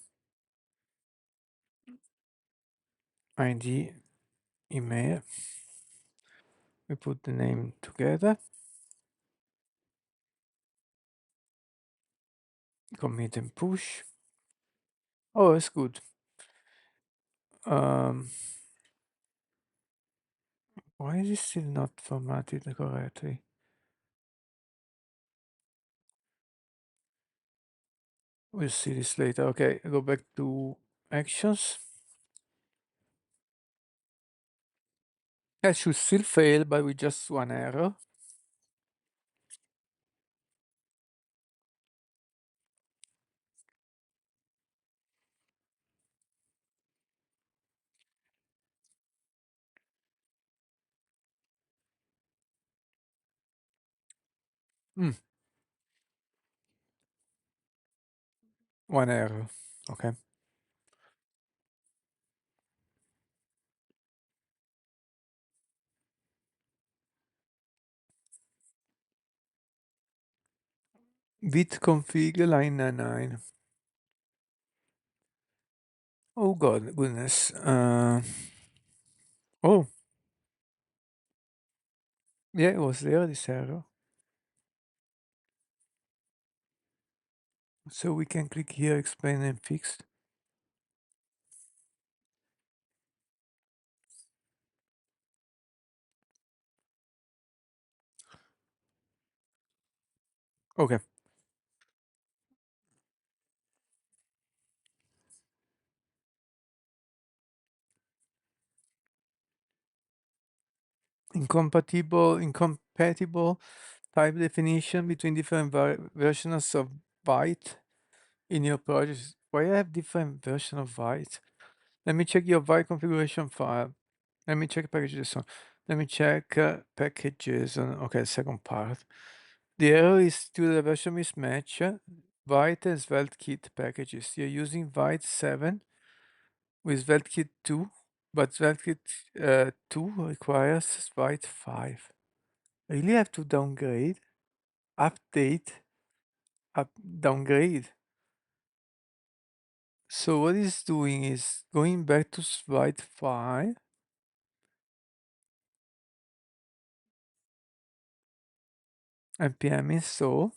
ID, email. We put the name together. Commit and push. Oh, it's good. Why is it still not formatted correctly? We'll see this later. Okay, go back to actions. That should still fail, but with just one error. One error. Okay. With config line 9. Oh god, goodness. Oh, yeah, it was there, this error. So we can click here, explain and fixed. Okay. Incompatible type definition between different versions of byte in your project. Why I have different version of byte? Let me check your byte configuration file. Let me check packages. Let me check packages. Okay, second part. The error is due to the version mismatch. Byte and SvelteKit packages. You're using Byte 7 with SvelteKit 2, but SvelteKit 2 requires Byte 5. I really have to downgrade, update, downgrade. So what it's doing is going back to Byte 5. npm install.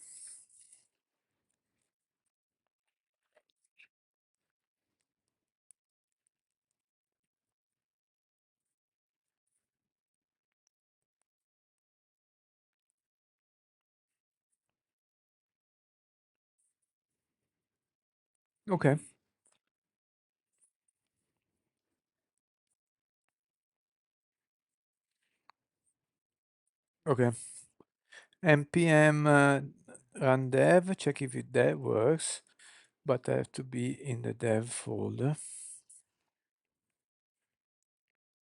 Okay, okay. npm run dev, check if that works, but I have to be in the dev folder.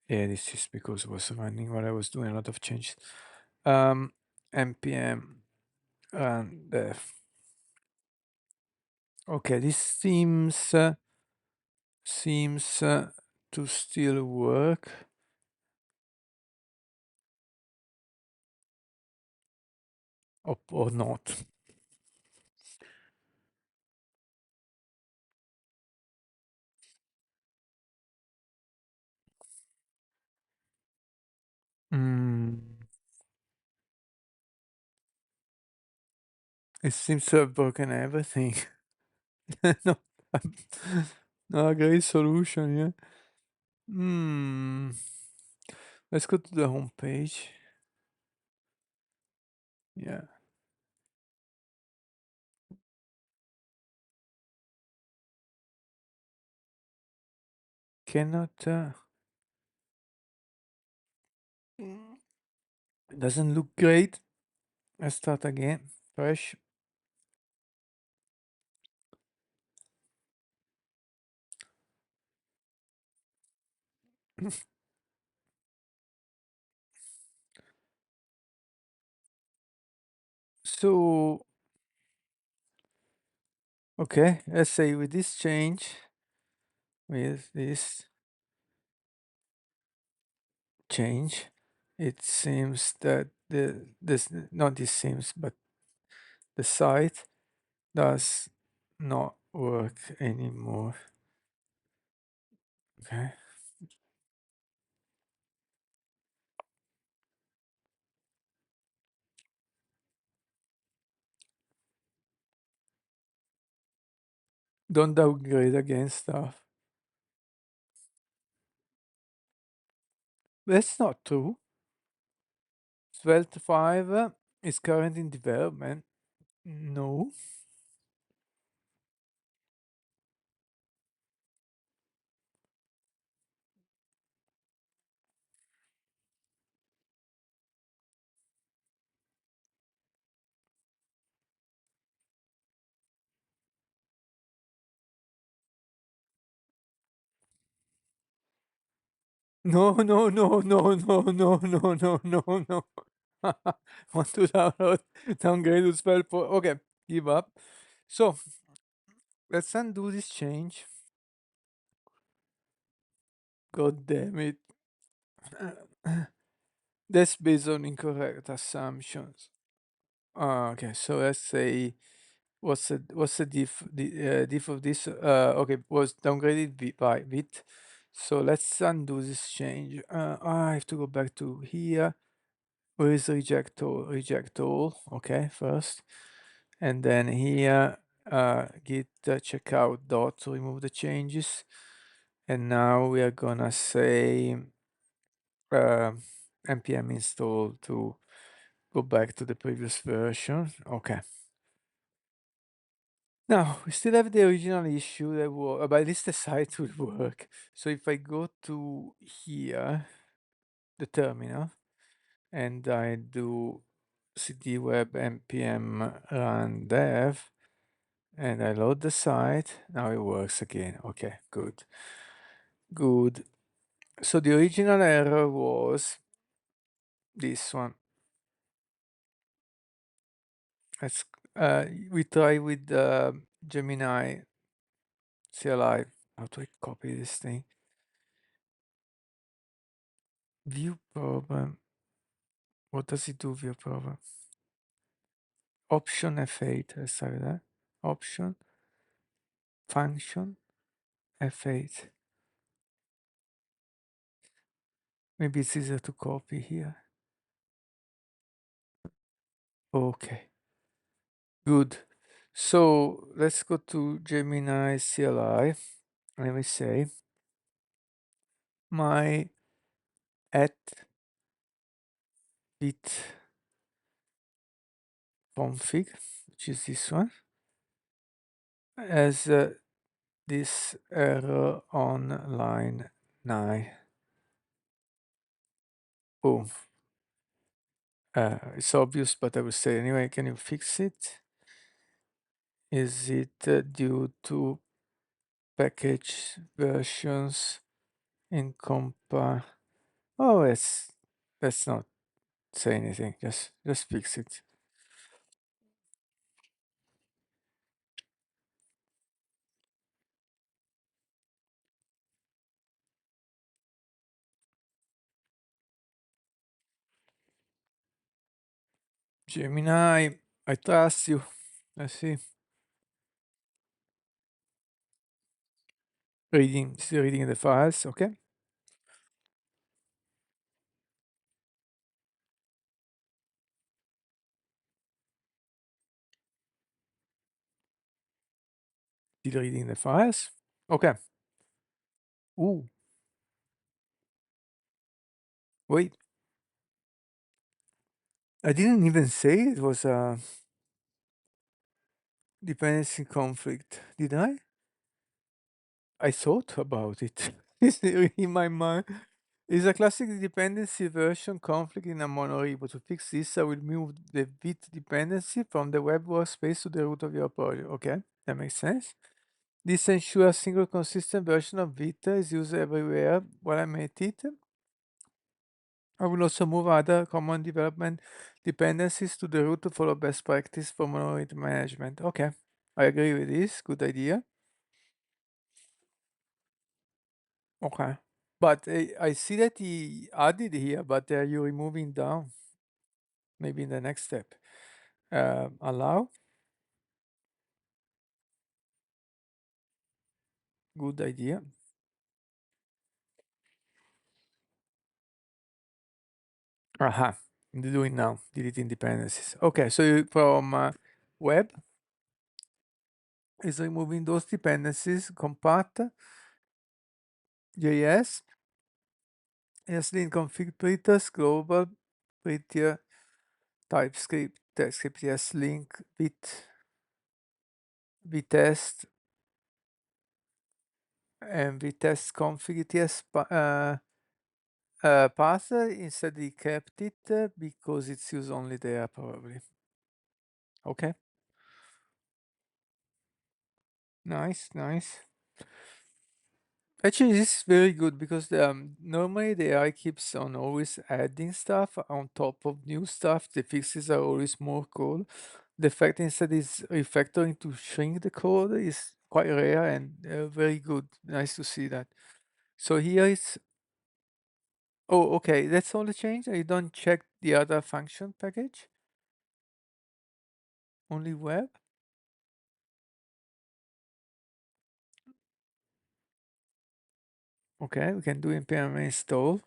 Yeah, this is because it was running while I was doing a lot of changes. npm run dev. Okay, this seems to still work. Or not. Mm, it seems to have broken everything. No, no, a great solution, yeah. Hmm. Let's go to the home page. Yeah. Cannot. It doesn't look great. Let's start again. Fresh. So, okay, let's say with this change, with this change, it seems that this not this seems, but the site does not work anymore. Okay. Don't downgrade again stuff. That's not true. Svelte 5 is currently in development. No. No, no, no, no, no, no, no, no, no, no. Want to downgrade to Svelte 4. Okay, give up. So let's undo this change. God damn it. That's based on incorrect assumptions. Okay, so let's say what's the diff of this? Okay, was downgraded by bit. So let's undo this change. I have to go back to here. Where is reject all? Reject all. Okay, first, and then here git checkout dot to remove the changes. And now we are gonna say npm install to go back to the previous version. Okay. Now, we still have the original issue that but at least the site will work. So if I go to here, the terminal, and I do cd web npm run dev, and I load the site, now it works again. Okay, good. Good. So the original error was this one. Let's we try with Gemini CLI. How do I copy this thing? View problem. What does it do, view problem? Option F8. Let's try that. Option, function, F8. Maybe it's easier to copy here. Okay, good. So let's go to Gemini CLI. Let me say my at bit config, which is this one, as this error on line 9. Boom. It's obvious, but I will say anyway, can you fix it? Is it due to package versions in compa? Oh, let's not say anything. Just fix it. Gemini, I trust you. Let's see. Still reading the files. Okay. Still reading the files. Okay. Ooh, wait. I didn't even say it was a dependency conflict, did I? I thought about it. It's in my mind. It's a classic dependency version conflict in a monorepo. To fix this, I will move the bit dependency from the web workspace to the root of your project. Okay, that makes sense. This ensures a single consistent version of Vita is used everywhere while I'm at it. I will also move other common development dependencies to the root to follow best practice for monolith management. Okay, I agree with this. Good idea. Okay. But I see that he added here, but you're removing down. Maybe in the next step. Allow. Good idea. Aha. Doing now. Deleting dependencies. Okay. So from web is removing those dependencies. Compat. JS. ESLint config pretest global prettier TypeScript ESLink vtest and vtest config ts path. Instead he kept it because it's used only there probably. Okay. Nice, nice. Actually, this is very good because normally the AI keeps on always adding stuff on top of new stuff. The fixes are always more code. The fact instead is refactoring to shrink the code is quite rare and very good. Nice to see that. So here is, oh, okay, that's all the change. You don't check the other function package, only web. Okay, we can do npm install,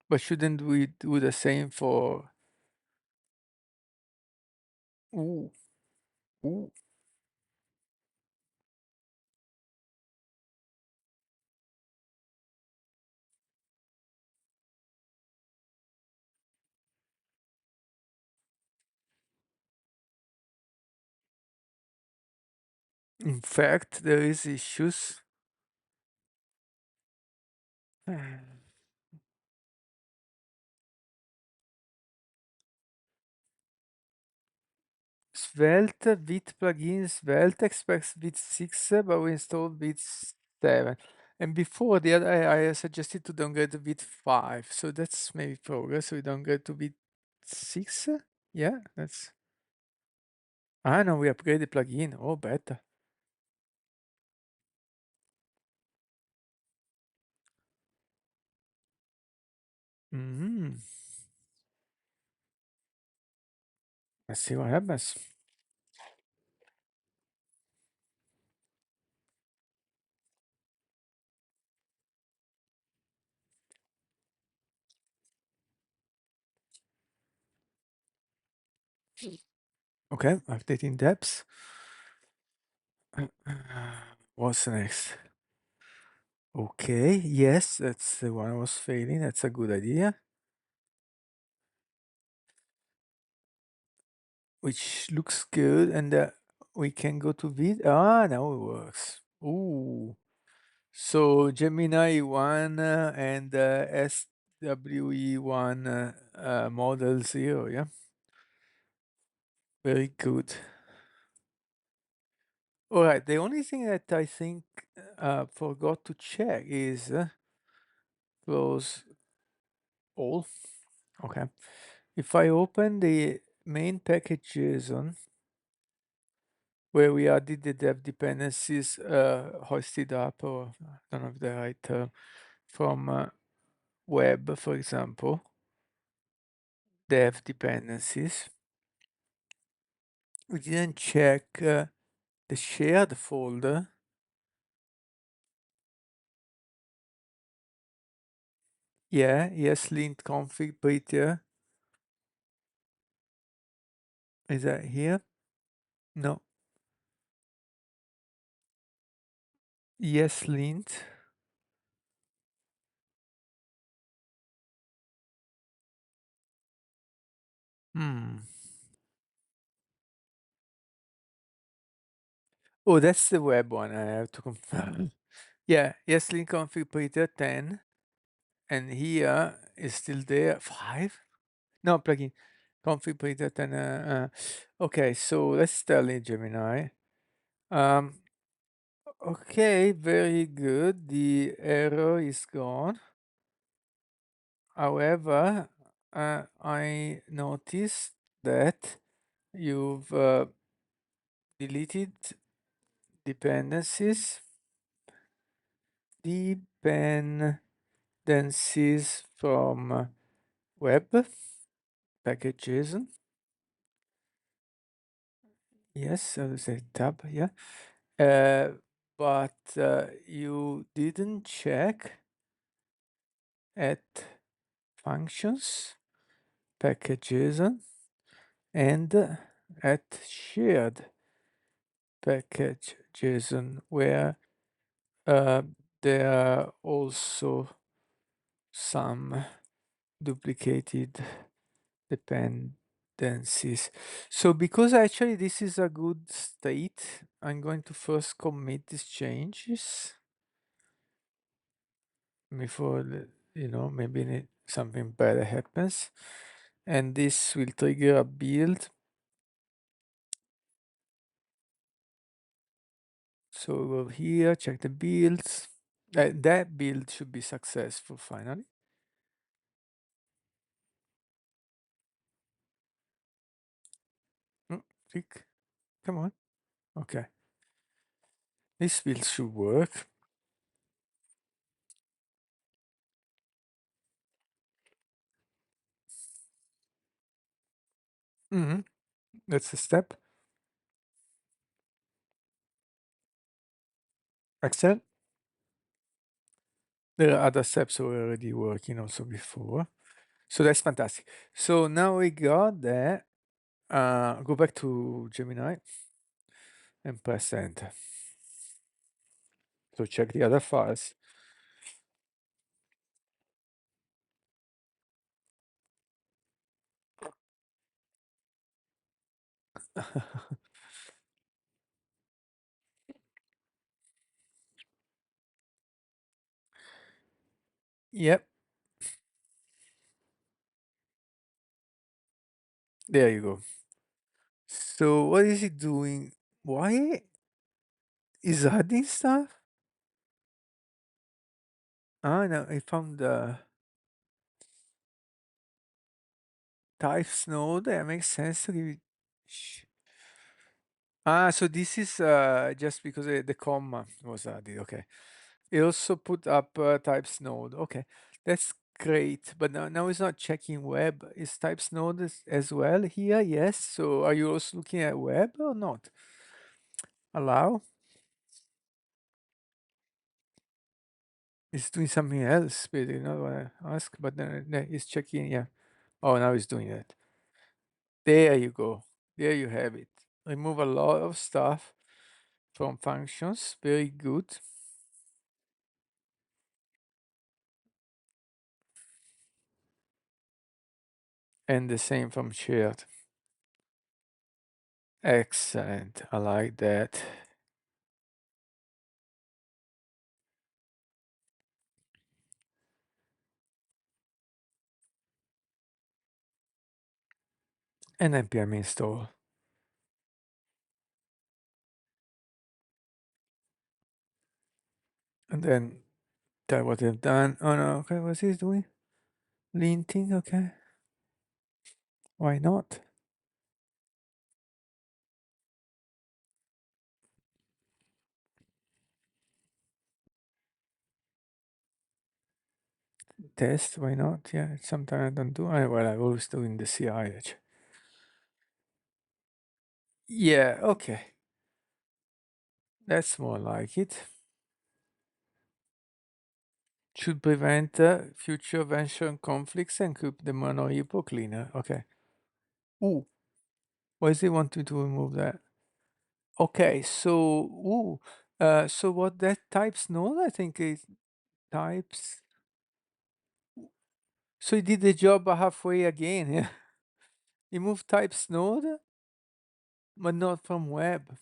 but shouldn't we do the same for, ooh, ooh. In fact, there is issues. Svelte with plugin Svelte expects bit 6, but we installed bit 7. And before the other, I suggested to downgrade to bit 5. So that's maybe progress. We downgrade to bit 6. Yeah, that's. Ah, no, we upgrade the plugin. Oh, better. Mm-hmm. Let's see what happens. Okay, updating depths. What's next? Okay, yes, that's the one I was failing. That's a good idea. Which looks good, and we can go to vid. Ah, now it works. Ooh. So Gemini 1 and SWE1 model 0, yeah? Very good. All right, the only thing that I think forgot to check is close all. Okay. If I open the main package JSON where we added the dev dependencies hoisted up, or I don't know if the right term, from web, for example, dev dependencies, we didn't check the shared folder. Yeah, yes, lint config prettier. Is that here? No. Yes, lint. Hmm. Oh, that's the web one. I have to confirm. Yeah, yes, lint config prettier 10. And here is still there 5. No, plugin config prettier 10. Okay, so let's tell it Gemini. Um, okay, very good. The error is gone. However, I noticed that you've deleted dependencies from web packages. Yes, I would say tab, yeah. But you didn't check at functions, packages, and at shared package JSON, where there are also some duplicated dependencies. So because actually this is a good state, I'm going to first commit these changes before, maybe something better happens. And this will trigger a build. So go here, check the builds. That build should be successful finally. Click. Come on. Okay. This build should work. That's the step. Excel. There are other steps we're already working also before. So that's fantastic. So now we got that. Go back to Gemini and press enter. So check the other files. Yep, there you go. So what is it doing? Why is adding stuff? Ah, no, I found the types node. That makes sense to give it. So this is just because the comma was added. Okay. It also put up types node. Okay, that's great. But now it's not checking web. Is types node as well here? Yes. So are you also looking at web or not? Allow. It's doing something else, but you know what I ask. But then it's checking. Yeah. Oh, now it's doing that. There you go. There you have it. Remove a lot of stuff from functions. Very good. And the same from shared. Excellent. I like that. And npm install. And then tell what they've done. Oh no, okay, what's he doing? Linting, okay. Why not? Test, why not? Yeah, sometimes I don't do. Well, I always do in the CI. Actually. Yeah, okay. That's more like it. Should prevent future version conflicts and keep the monorepo cleaner. Okay. Ooh, why does he want me to remove that? Okay, so what that types node, I think is types. So he did the job halfway again. Yeah. He moved types node, but not from web.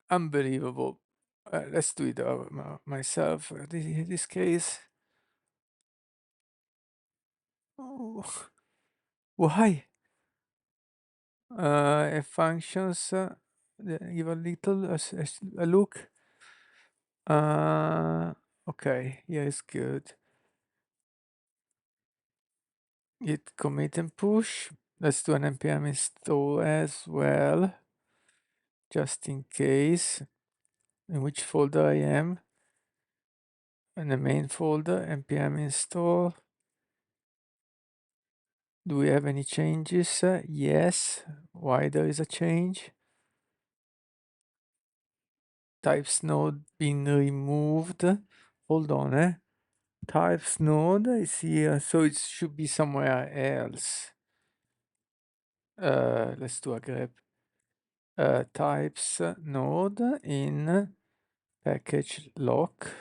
Unbelievable. Let's do it myself. This case. Oh, why? If functions, give a little a look. Uh, okay, yeah, it's good. Git commit and push. Let's do an npm install as well, just in case. In which folder I am? In the main folder, npm install. Do we have any changes? Yes. Why there is a change? Types node being removed. Hold on, Types node is here, so it should be somewhere else. Let's do a grep. Types node in package lock.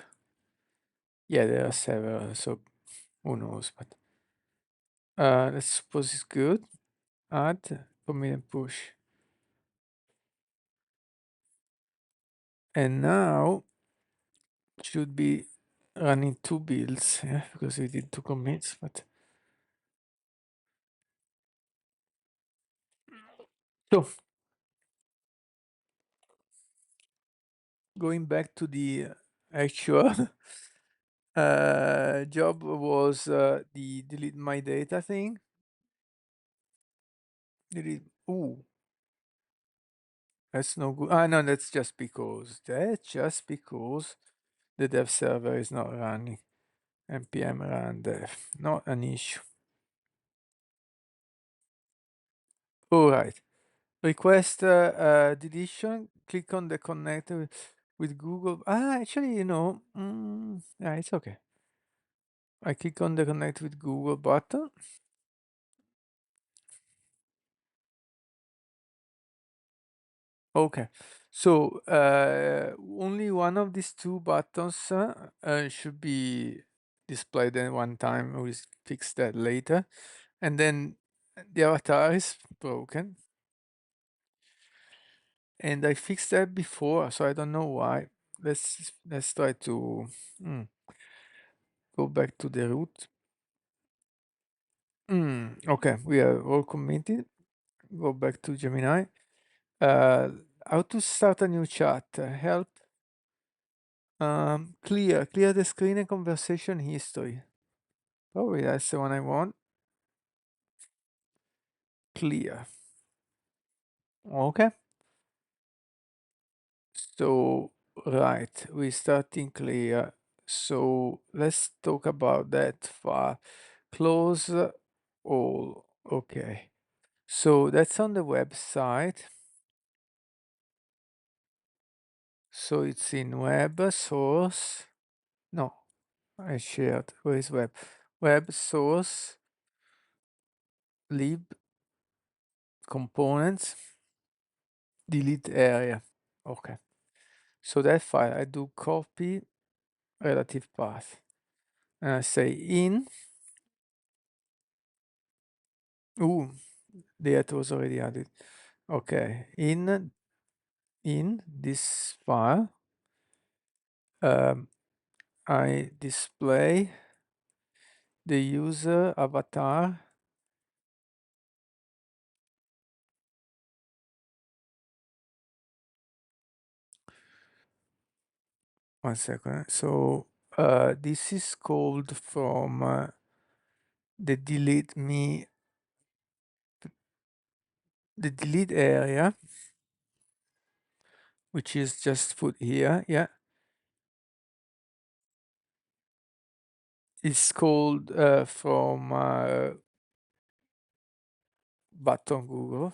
Yeah, there are several, so who knows, but let's suppose it's good. Add, commit and push. And now should be running two builds, yeah, because we did two commits, but so going back to the actual job was the delete my data thing. Delete, ooh, that's no good. No, that's just because the dev server is not running. npm run dev, not an issue. All right. Request deletion. Click on the connect with Google. Actually, yeah, it's okay. I click on the connect with Google button. Okay. So only one of these two buttons should be displayed at one time. We'll fix that later. And then the avatar is broken. and I fixed that before, so I don't know why. Let's try to go back to the root. Okay, we are all committed. Go back to Gemini. How to start a new chat? Help. Clear the screen and conversation history. Probably that's the one I want. Clear. Okay. So, right, we starting clear. So let's talk about that far. Close all. Okay. So that's on the website. So it's in web source. No, I shared. Where is web? Web source lib components delete area. Okay. So that file I do copy relative path. And I say in. Ooh, that was already added. Okay. In this file, I display the user avatar. One second. So this is called from the delete area, which is just put here. Yeah. It's called from button Google,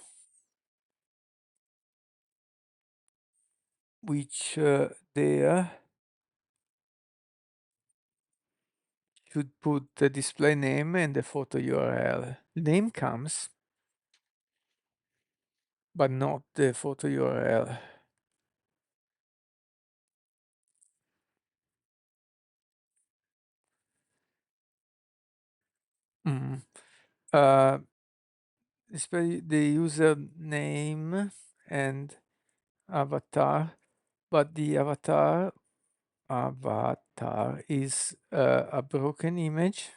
which there should put the display name and the photo URL. Name comes, but not the photo URL. Display the user name and avatar, but the avatar is a broken image.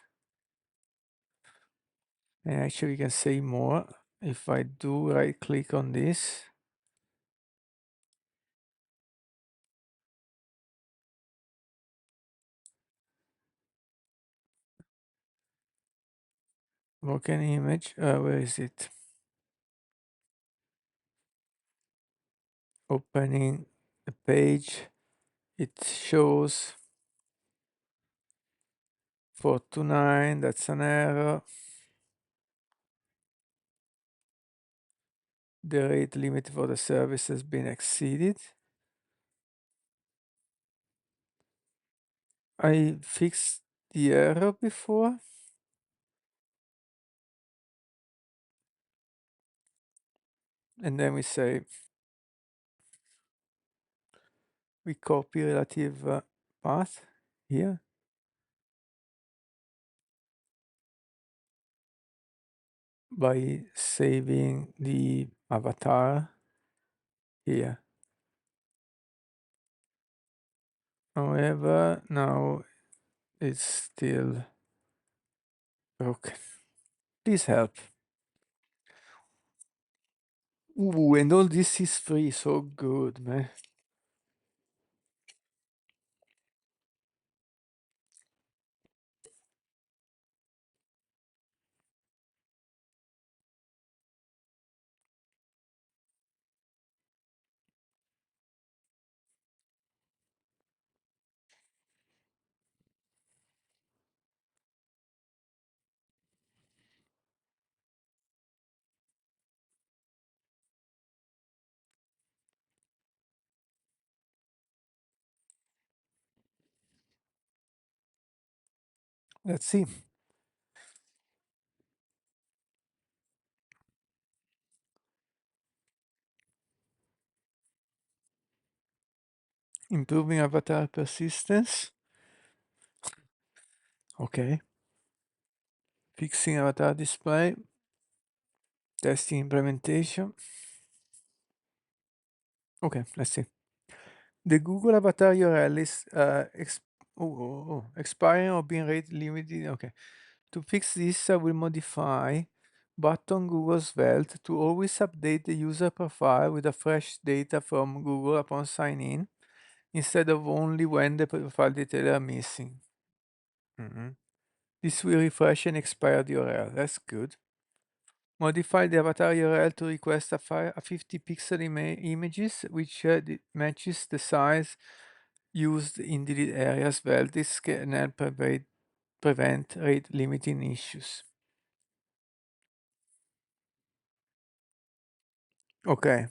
And actually we can say more. If I do right click on this, broken image, where is it? Opening the page, it shows 429, that's an error. The rate limit for the service has been exceeded. I fixed the error before. And then we say, we copy relative path here. By saving the avatar here. However, now it's still broken. Please help. Ooh, and all this is free, so good, man. Let's see. Improving avatar persistence. Okay. Fixing avatar display. Testing implementation. Okay, let's see. The Google avatar URL is expiring or being rate limited. Okay. To fix this, I will modify button Google Svelte to always update the user profile with a fresh data from Google upon sign in, instead of only when the profile details are missing. This will refresh an expired URL. That's good. Modify the avatar URL to request a 50 pixel images, which matches the size used in delete areas. Well, this can help prevent rate limiting issues. Okay,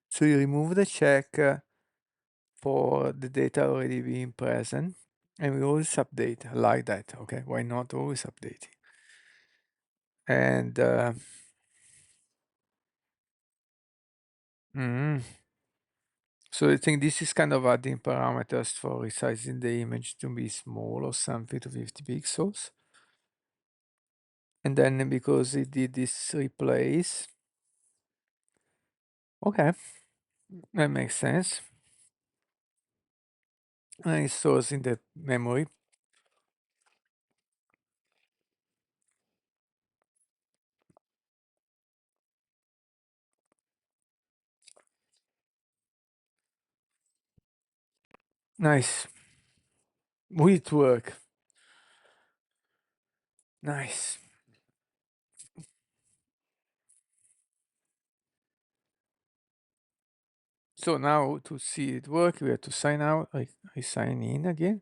so you remove the check for the data already being present, and we always update like that. Okay, why not always updating? And so I think this is kind of adding parameters for resizing the image to be small or something to 50 pixels. And then because it did this replace, okay, that makes sense. And it stores in the memory. Nice. Will it work? Nice. So now to see it work, we have to sign out. I sign in again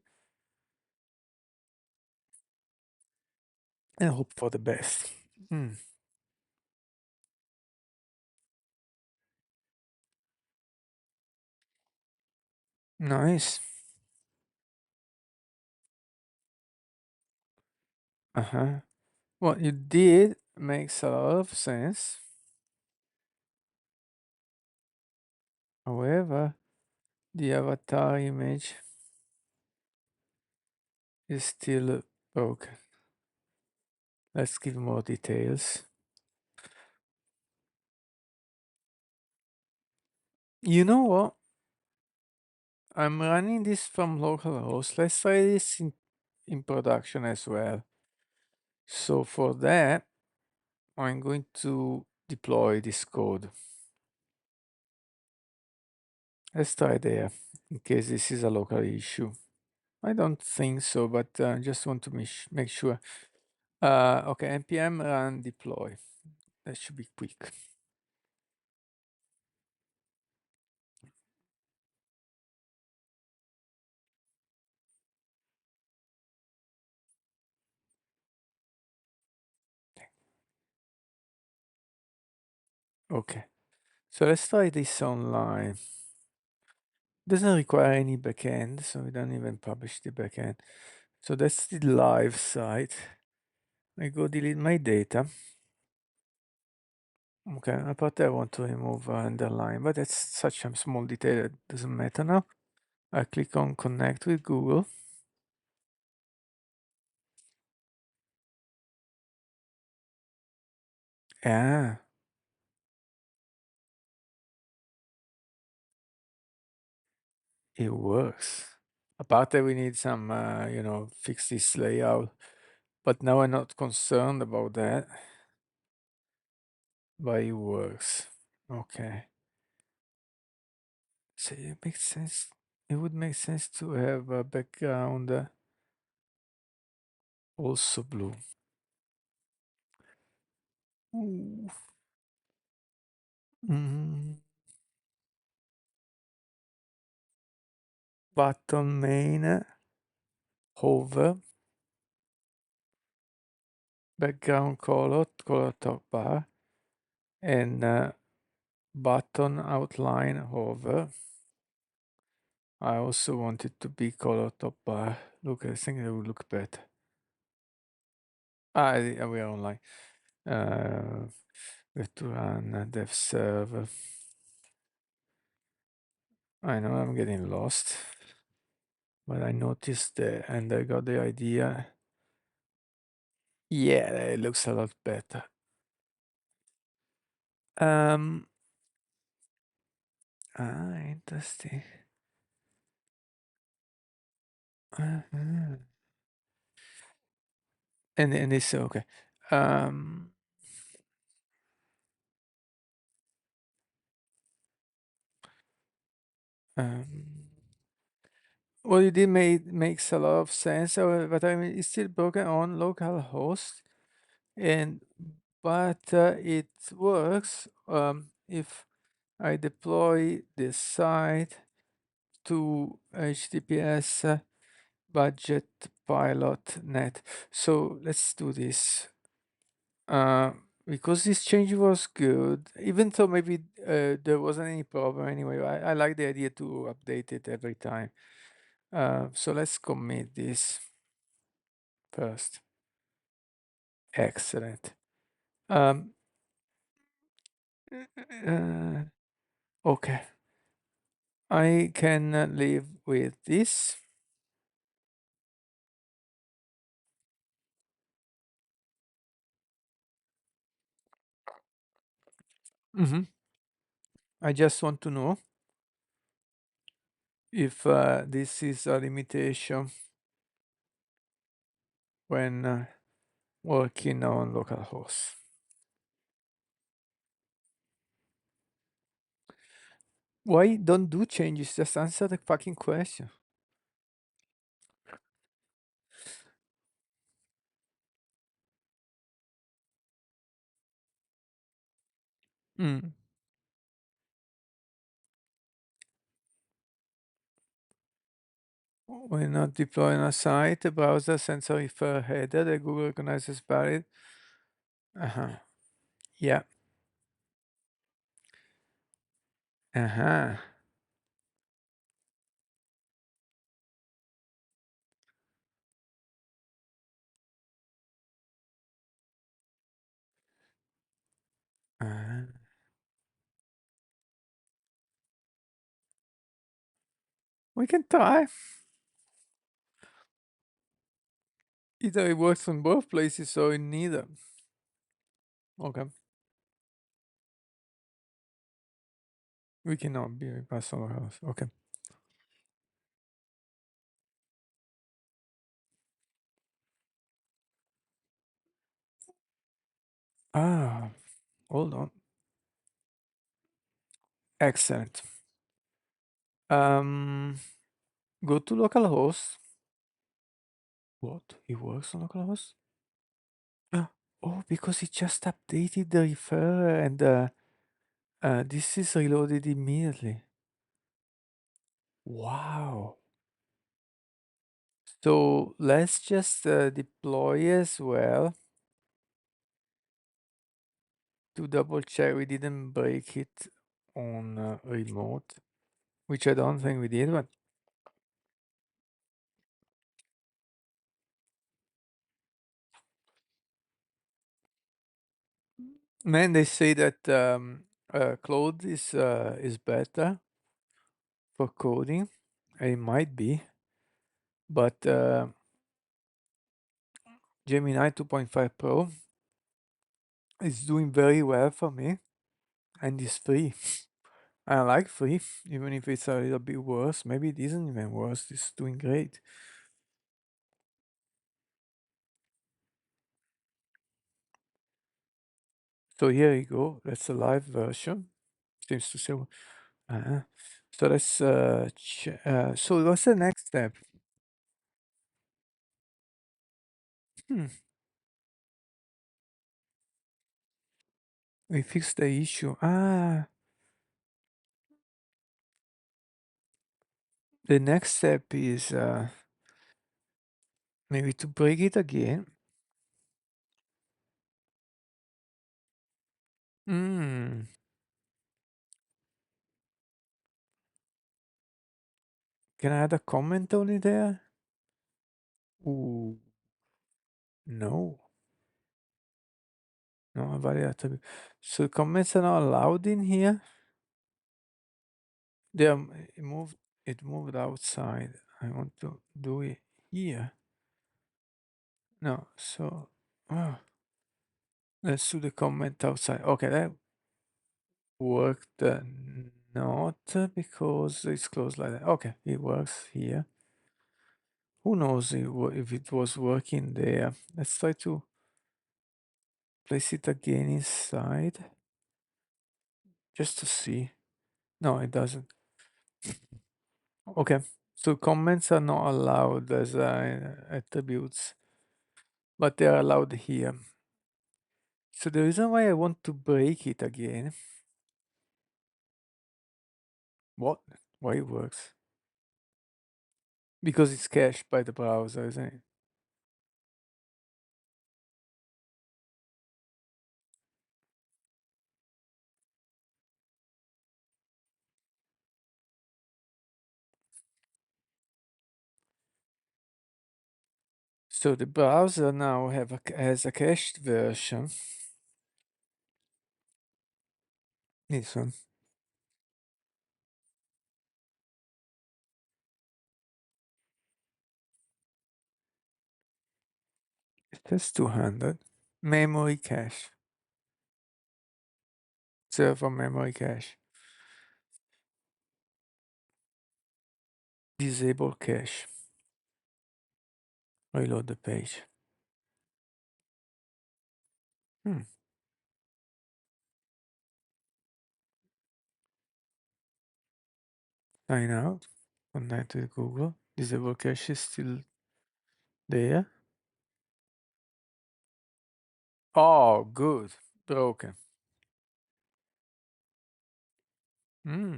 and hope for the best. Nice. Uh-huh. What you did makes a lot of sense. However, the avatar image is still broken. Let's give more details. You know what? I'm running this from localhost. Let's try this in production as well. So for that, I'm going to deploy this code. Let's try there, in case this is a local issue. I don't think so, but just want to make sure. Okay, npm run deploy. That should be quick. Okay, so let's try this online. Doesn't require any backend, so we don't even publish the backend. So that's the live site. I go delete my data. Okay, apart I want to remove underline, but that's such a small detail, it doesn't matter now. I click on connect with Google. Yeah, it works. Apart that we need some, fix this layout, but now I'm not concerned about that, but it works. Okay. So it makes sense. It would make sense to have a background also blue. Ooh. Button main, hover, background color top bar, and button outline hover. I also want it to be color top bar. Look, I think it will look better. We are online. We have to run a dev server. I know I'm getting lost, but I noticed and I got the idea. Yeah, it looks a lot better. Ah, interesting. Uh-huh. And it's okay. Um, um, what you did makes a lot of sense, but I mean, it's still broken on local host, and but it works if I deploy this site to HTTPS budget pilot net. So let's do this. Because this change was good, even though maybe there wasn't any problem anyway. I like the idea to update it every time. So let's commit this first. Excellent. Um, uh, okay, I can live with this. Mhm. I just want to know if this is a limitation when working on localhost. Why don't do changes? Just answer the fucking question. Mm. When not deploying a site, the browser sends a refer header that Google recognizes valid. Uh-huh. Yeah. Uh-huh. Uh-huh. We can try. Either it works in both places or in neither. Okay. We cannot be a personal house. Okay. Ah, hold on. Excellent. Um, go to localhost. What? It works on localhost? Ah, oh, because it just updated the refer and this is reloaded immediately. Wow. So let's just deploy as well to double check we didn't break it on remote, which I don't think we did, but man, they say that Claude is better for coding. It might be, but Gemini 2.5 Pro is doing very well for me and is free. I like free, even if it's a little bit worse. Maybe it isn't even worse. It's doing great. So here you go. That's a live version. Seems to say. Uh, so let's. So what's the next step? Hmm. We fixed the issue. Ah, the next step is maybe to break it again. Hmm. Can I add a comment on it there? Ooh, no. No, variable. So comments are not allowed in here. They are, it moved outside. I want to do it here. No, so let's do the comment outside. Okay, that worked. not because it's closed like that. Okay, it works here. Who knows if it was working there? Let's try to place it again inside just to see. No, it doesn't. Okay, so comments are not allowed as attributes, but they are allowed here. So the reason why I want to break it again, what? Why it works? Because it's cached by the browser, isn't it? So the browser now has a cached version. This one. It has 200. Memory cache. Server memory cache. Disable cache. Reload the page. Hmm. Sign out. Connect to Google. Disable cache is still there. Oh, good. Broken. Hmm.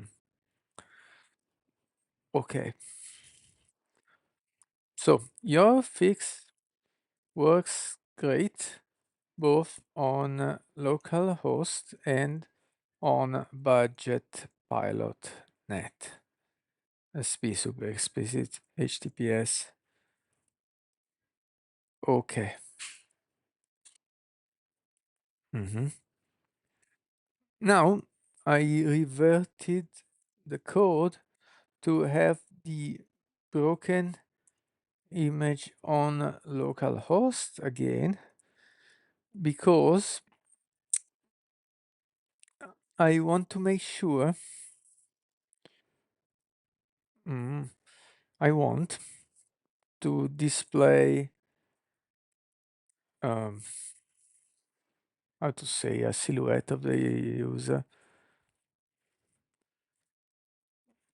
Okay. So your fix works great both on localhost and on budget pilot net. Let's be super explicit. HTTPS. Okay. Mhm. Now I reverted the code to have the broken image on localhost again because I want to make sure I want to display um, how to say a silhouette of the user.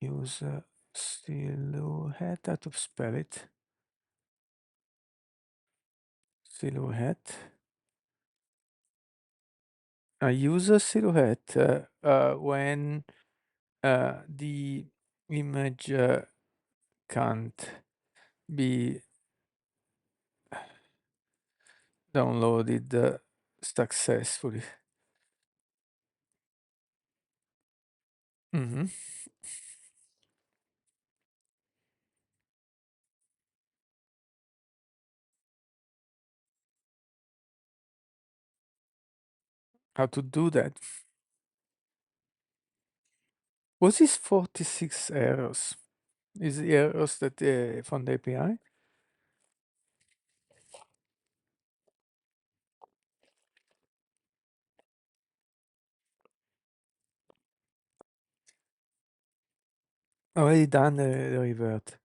User silhouette, how to spell it? Silhouette. A user silhouette when the image can't be downloaded successfully. Mhm. How to do that? Was this 46 errors? Is the errors that from the API? Already done the revert.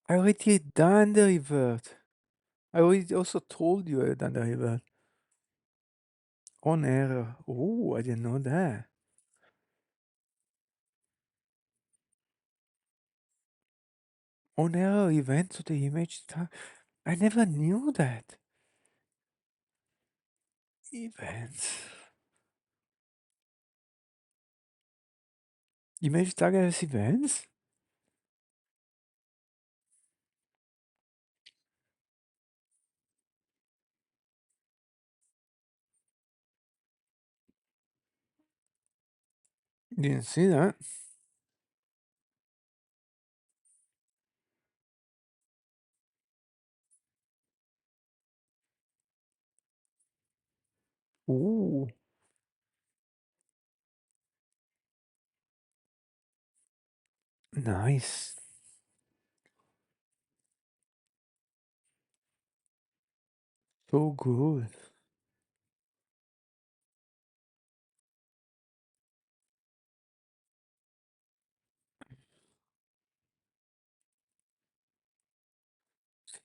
I already done the revert. I already also told you I done the revert. On error. Oh, I didn't know that. On error event to the image tag. I never knew that. Events. Image tag has events? Didn't see that. Ooh, nice. So good.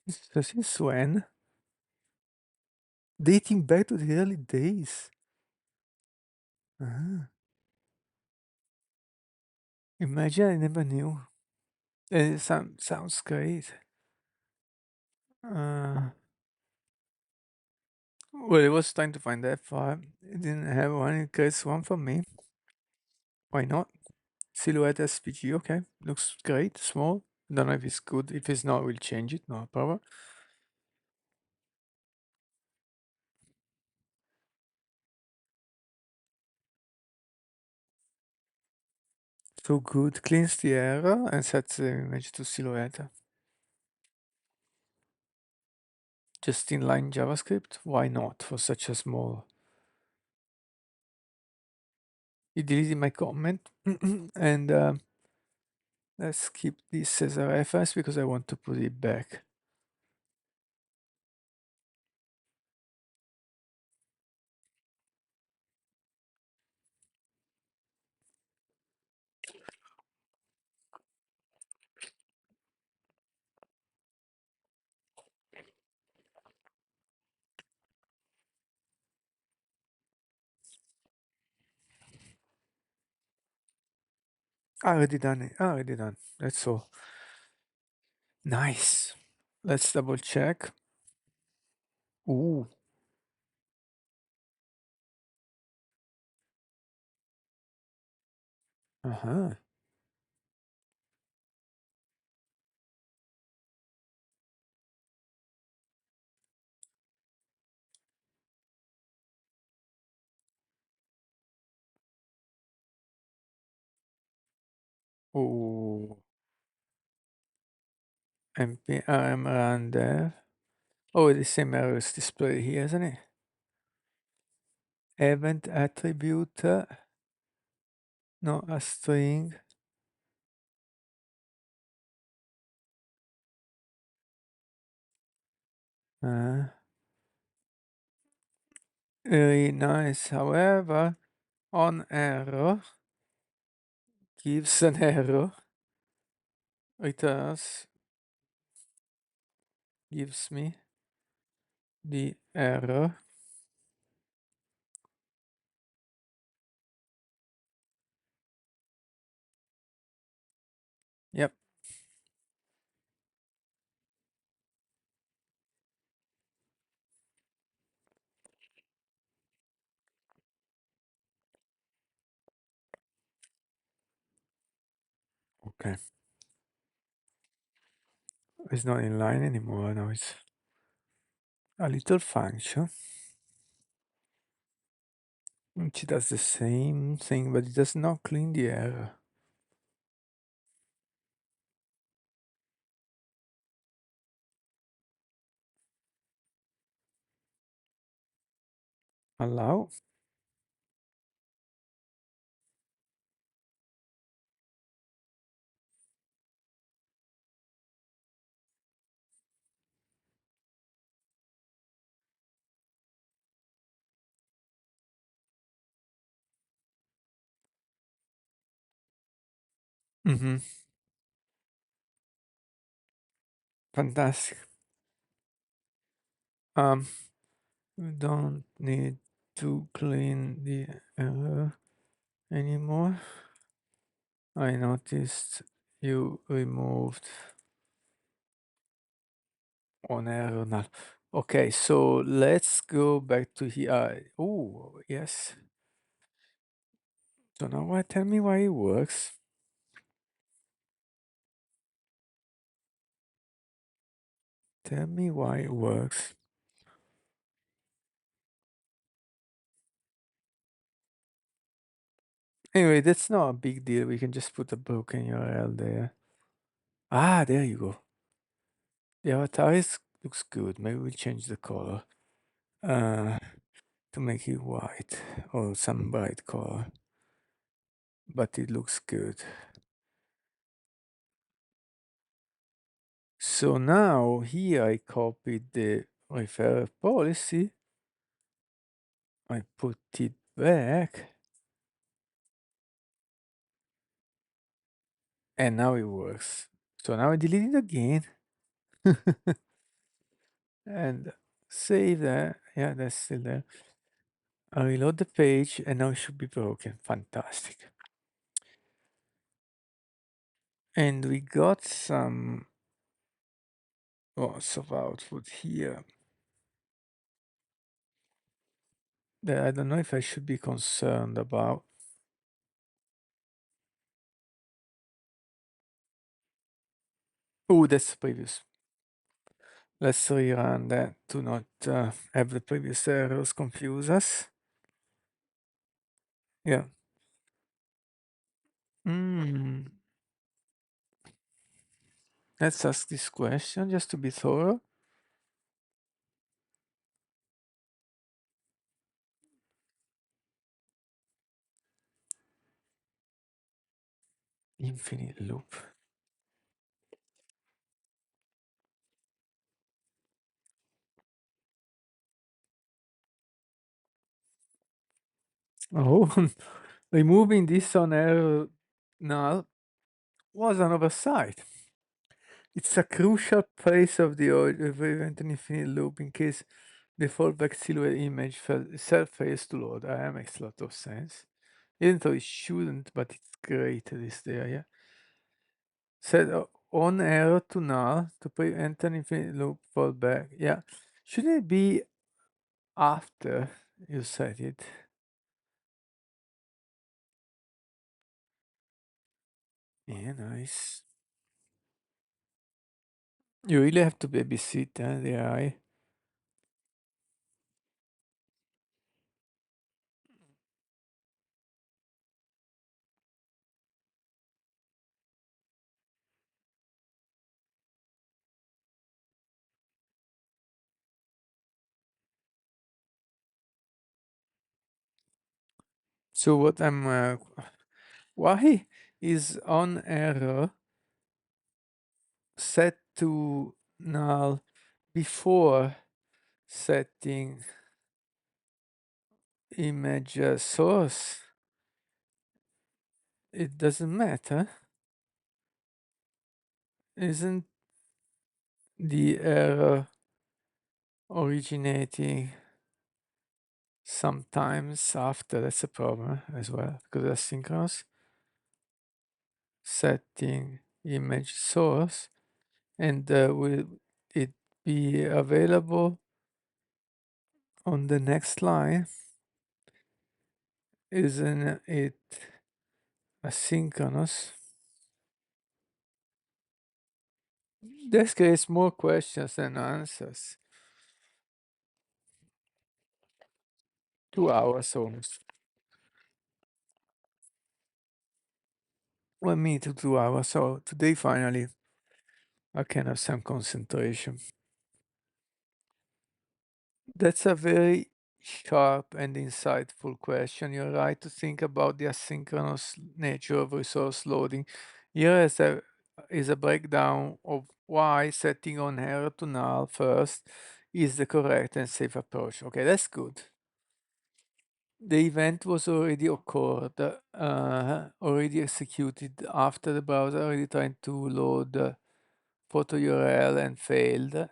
So since when? Dating back to the early days. Ah, imagine I never knew. It sounds great. Uh, well, it was time to find that file. It didn't have one. It creates one for me. Why not? Silhouette SVG. Okay, looks great. Small. Don't know if it's good. If it's not, we'll change it. No problem. So good. Cleans the error and sets the image to silhouette. Just inline JavaScript? Why not for such a small? He deleted my comment and let's keep this as a reference because I want to put it back. Already done it. Already done. That's all. Nice. Let's double check. Ooh. Uh-huh. Ooh. npm run there. Oh, the same error is displayed here, isn't it? Event attribute. No, a string. Uh, very nice. However, on error gives an error, returns, gives me the error. Yep. Okay. It's not in line anymore. Now it's a little function which does the same thing, but it does not clean the error. Allow. Mm-hmm. Fantastic. We don't need to clean the error anymore. I noticed you removed on error null. Okay, so let's go back to here. Oh, yes. So now tell me why it works. Tell me why it works. Anyway, that's not a big deal. We can just put a broken URL there. Ah, there you go. The avatar looks good. Maybe we'll change the color to make it white or some bright color. But it looks good. So now here I copied the referrer policy. I put it back. And now it works. So now I delete it again. and save that. Yeah, that's still there. I reload the page and now it should be broken. Fantastic. And we got some lots of output here that I don't know if I should be concerned about. Oh, that's the previous. Let's rerun that to not have the previous errors confuse us. Yeah. Hmm. Let's ask this question just to be thorough. Infinite loop. Oh, removing this on error null was an oversight. It's a crucial place of the event an infinite loop in case the fallback silhouette image self fails to load. That makes a lot of sense. Even though it shouldn't, but it's great that it's there, yeah. Set on error to null to prevent an infinite loop fallback. Yeah. Shouldn't it be after you set it? Yeah, nice. You really have to babysit the AI. So what I'm why is on error set to null before setting image source? It doesn't matter. Isn't the error originating sometimes after? That's a problem as well because asynchronous setting image source, and will it be available on the next line? Isn't it asynchronous? This creates more questions than answers. 2 hours almost. 1 minute to 2 hours. So today finally I can have some concentration. That's a very sharp and insightful question. You're right to think about the asynchronous nature of resource loading. Here is a breakdown of why setting on error to null first is the correct and safe approach. Okay, that's good. The event was already occurred, already executed after the browser already trying to load photo URL and failed.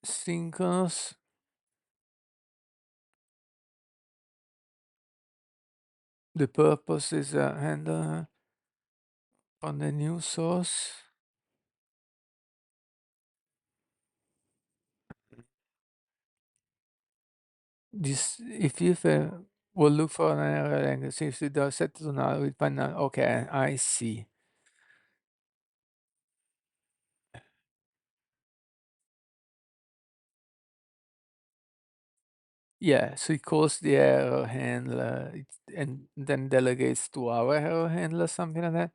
Synchronous. The purpose is a handle on the new source. This if you will look for an error language, if it does set to null, we find out. Okay, I see. Yeah, so it calls the error handler and then delegates to our error handler, something like that.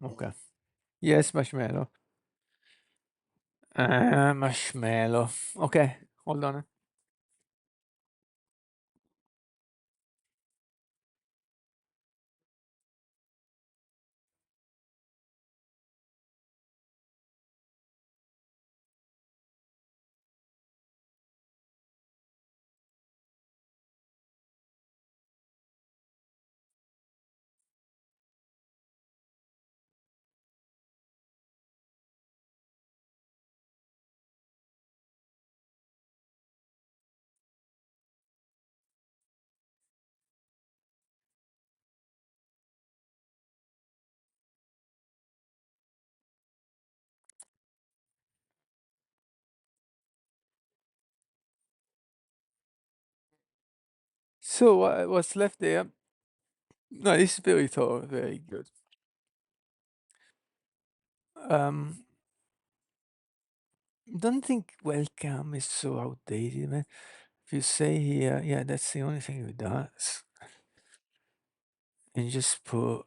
Okay. Yes, marshmallow. Marshmallow. Okay, hold on. So what's left there? No, this is very thorough, very good. Um, don't think welcome is so outdated, man. If you say here, yeah, that's the only thing it does. And just put,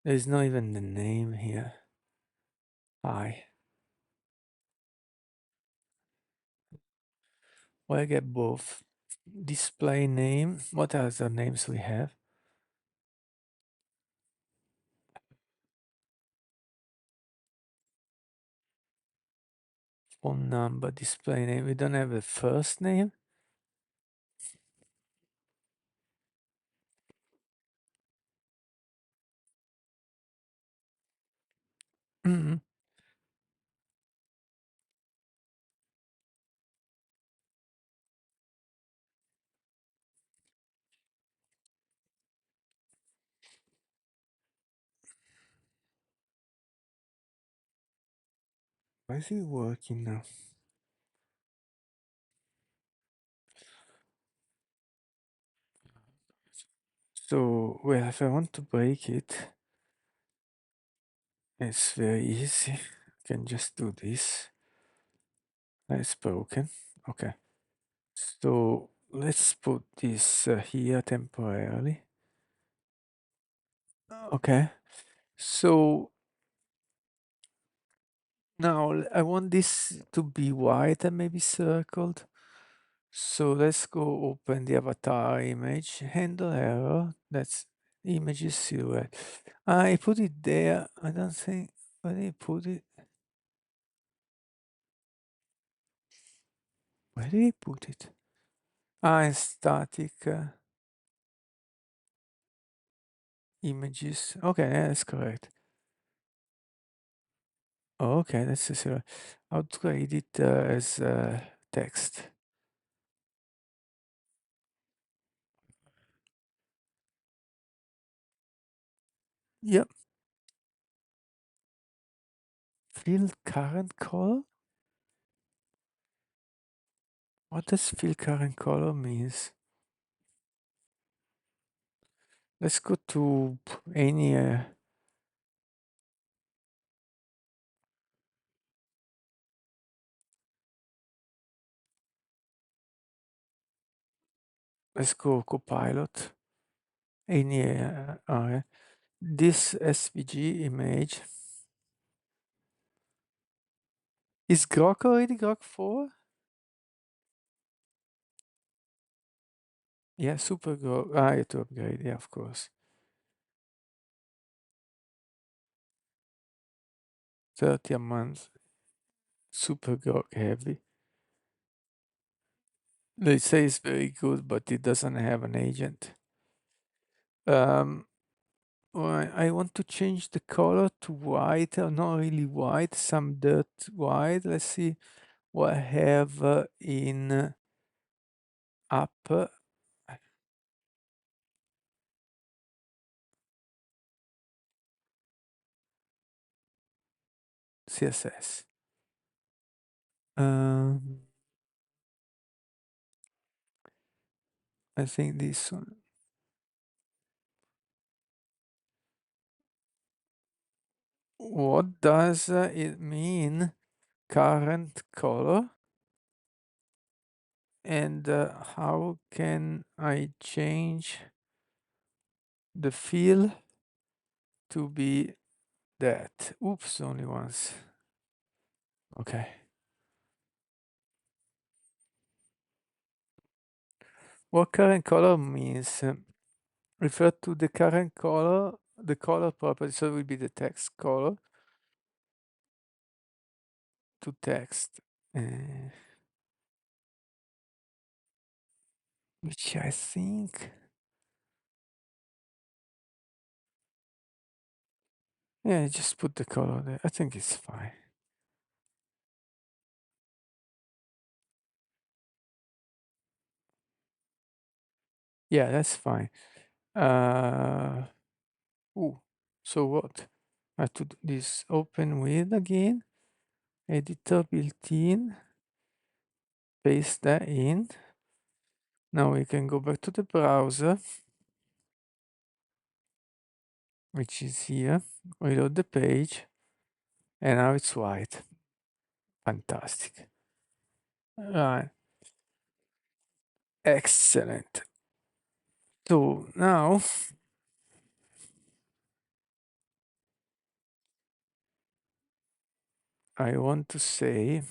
there's not even the name here. Hi. Well, I get both. Display name. What other names we have? Phone number, display name. We don't have a first name. Mhm. Why is it working now? So, well, if I want to break it, it's very easy. I can just do this. It's broken. Okay. So let's put this here temporarily. Okay. So now I want this to be white and maybe circled. So let's go open the avatar image, handle error. That's images silhouette. I put it there. I don't think, where did I put it? Where did I put it? In static images. Okay, yeah, that's correct. Okay, that's the silhouette. I'll trade it as text. Yep. Fill current color? What does fill current color means? Let's go to any let's go Copilot. Any okay. This SVG image is Grok already Grok 4? Yeah, super Grok. I have to upgrade, yeah, of course. 30 a month. Super Grok heavy. They say it's very good, but it doesn't have an agent. Well, I want to change the color to white, not really white, some dirt white. Let's see what I have in app. CSS. Um, I think this one. What does it mean? Current color? And how can I change the fill to be that? Oops, only once. Okay. What current color means? Refer to the current color, the color property, so it will be the text color to text, which I think, yeah, just put the color there. I think it's fine. Yeah, that's fine. Ooh, so what? I have to do this open with again, editor built in, paste that in. Now we can go back to the browser, which is here, reload the page, and now it's white. Fantastic. Right. Excellent. So now I want to say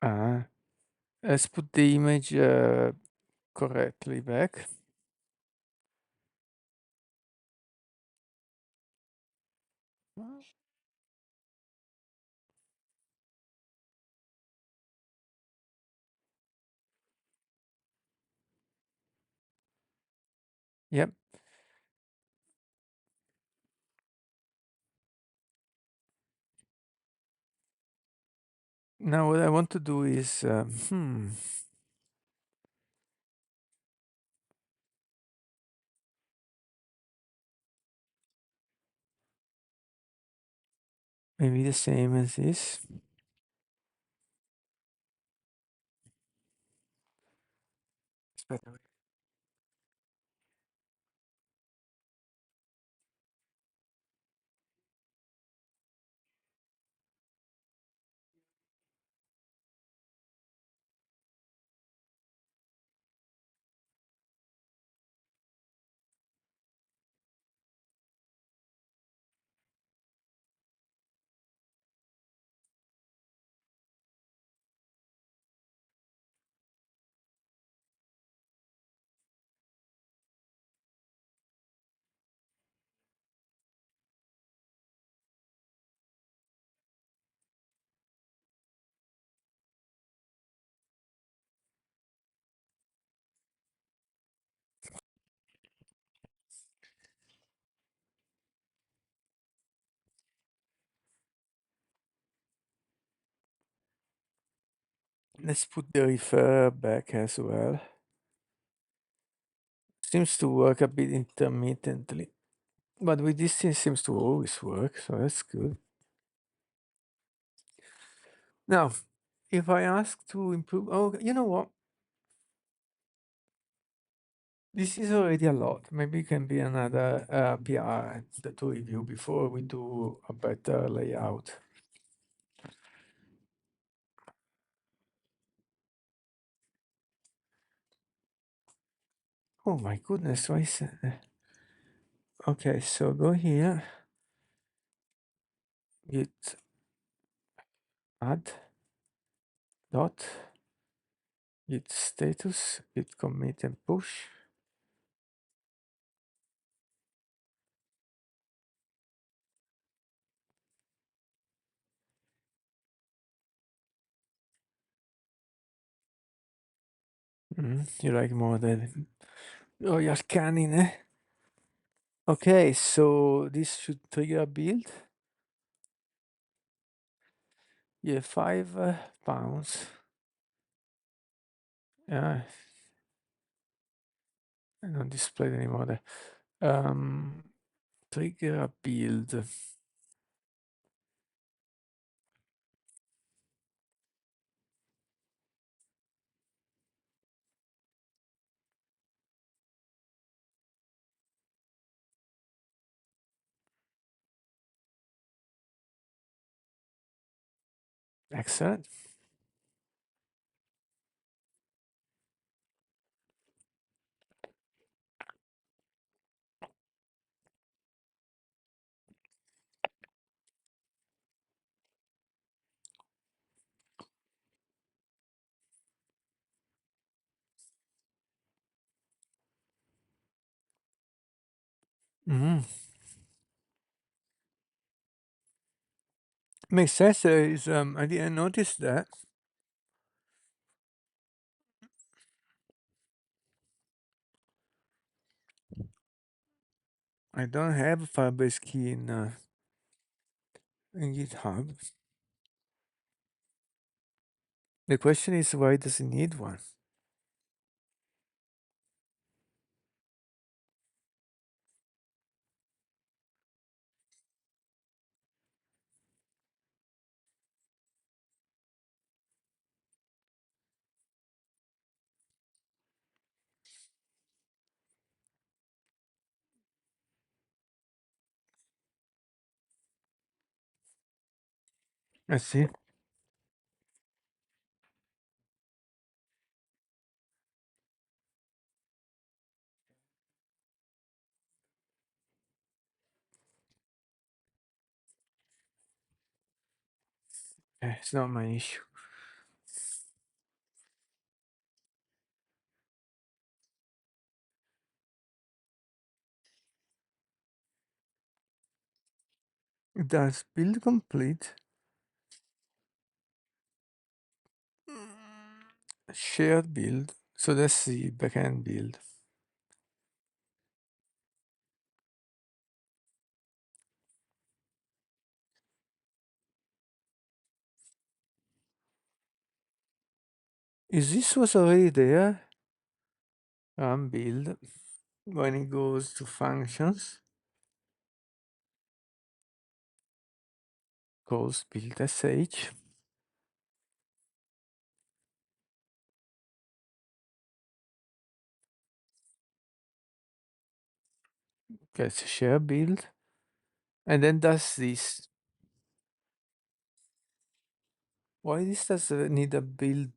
uh, let's put the image correctly back. Yep. Now what I want to do is maybe the same as this. It's better. Let's put the refer back as well. Seems to work a bit intermittently, but with this thing seems to always work, so that's good. Now, if I ask to improve, oh, you know what? This is already a lot. Maybe it can be another PR to review before we do a better layout. Oh my goodness, why is it? Okay, so go here, git add dot, git status, git commit and push. You like more than Royal Canin, eh? Okay, so this should trigger a build. Yeah, £5. Yeah, I don't display it anymore there. Trigger a build. Excellent. Mhm. Makes sense. I didn't notice that. I don't have a Firebase key in GitHub. The question is, why does it need one? Let's see. It's not my issue. Does build complete? Shared build. So that's the backend build. Is this was already there? Build. When it goes to functions, calls build sh. Gets share build. And then does this. Why this does need a build,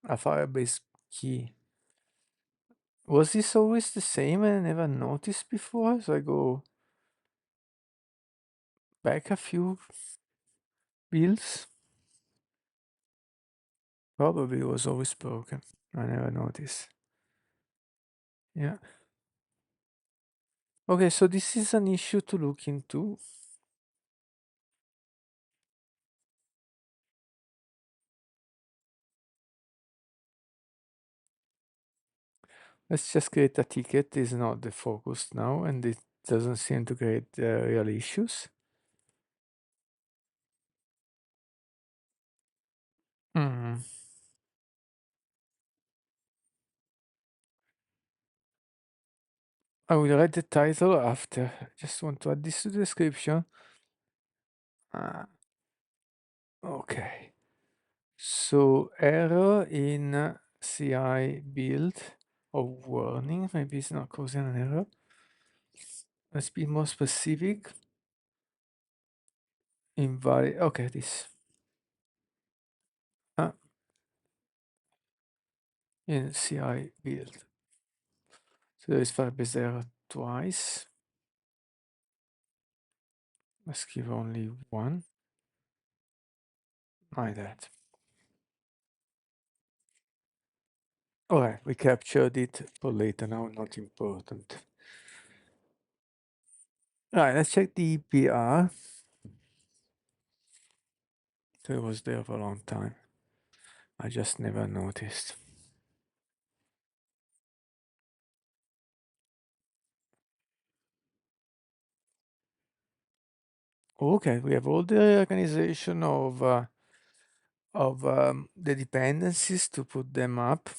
a Firebase key? Was this always the same and I never noticed before? So I go back a few builds. Probably it was always broken. I never noticed. Yeah. Okay, so this is an issue to look into. Let's just create a ticket. It's not the focus now, and it doesn't seem to create real issues. Hmm. I will write the title after. Just want to add this to the description. Okay. So error in CI build or warning. Maybe it's not causing an error. Let's be more specific. Invalid. Okay, this. In CI build. So there is Firebase error twice. Let's give only one. Like that. Alright, we captured it for later now, not important. Alright, let's check the EPR. So it was there for a long time. I just never noticed. Okay, we have all the organization of the dependencies to put them up.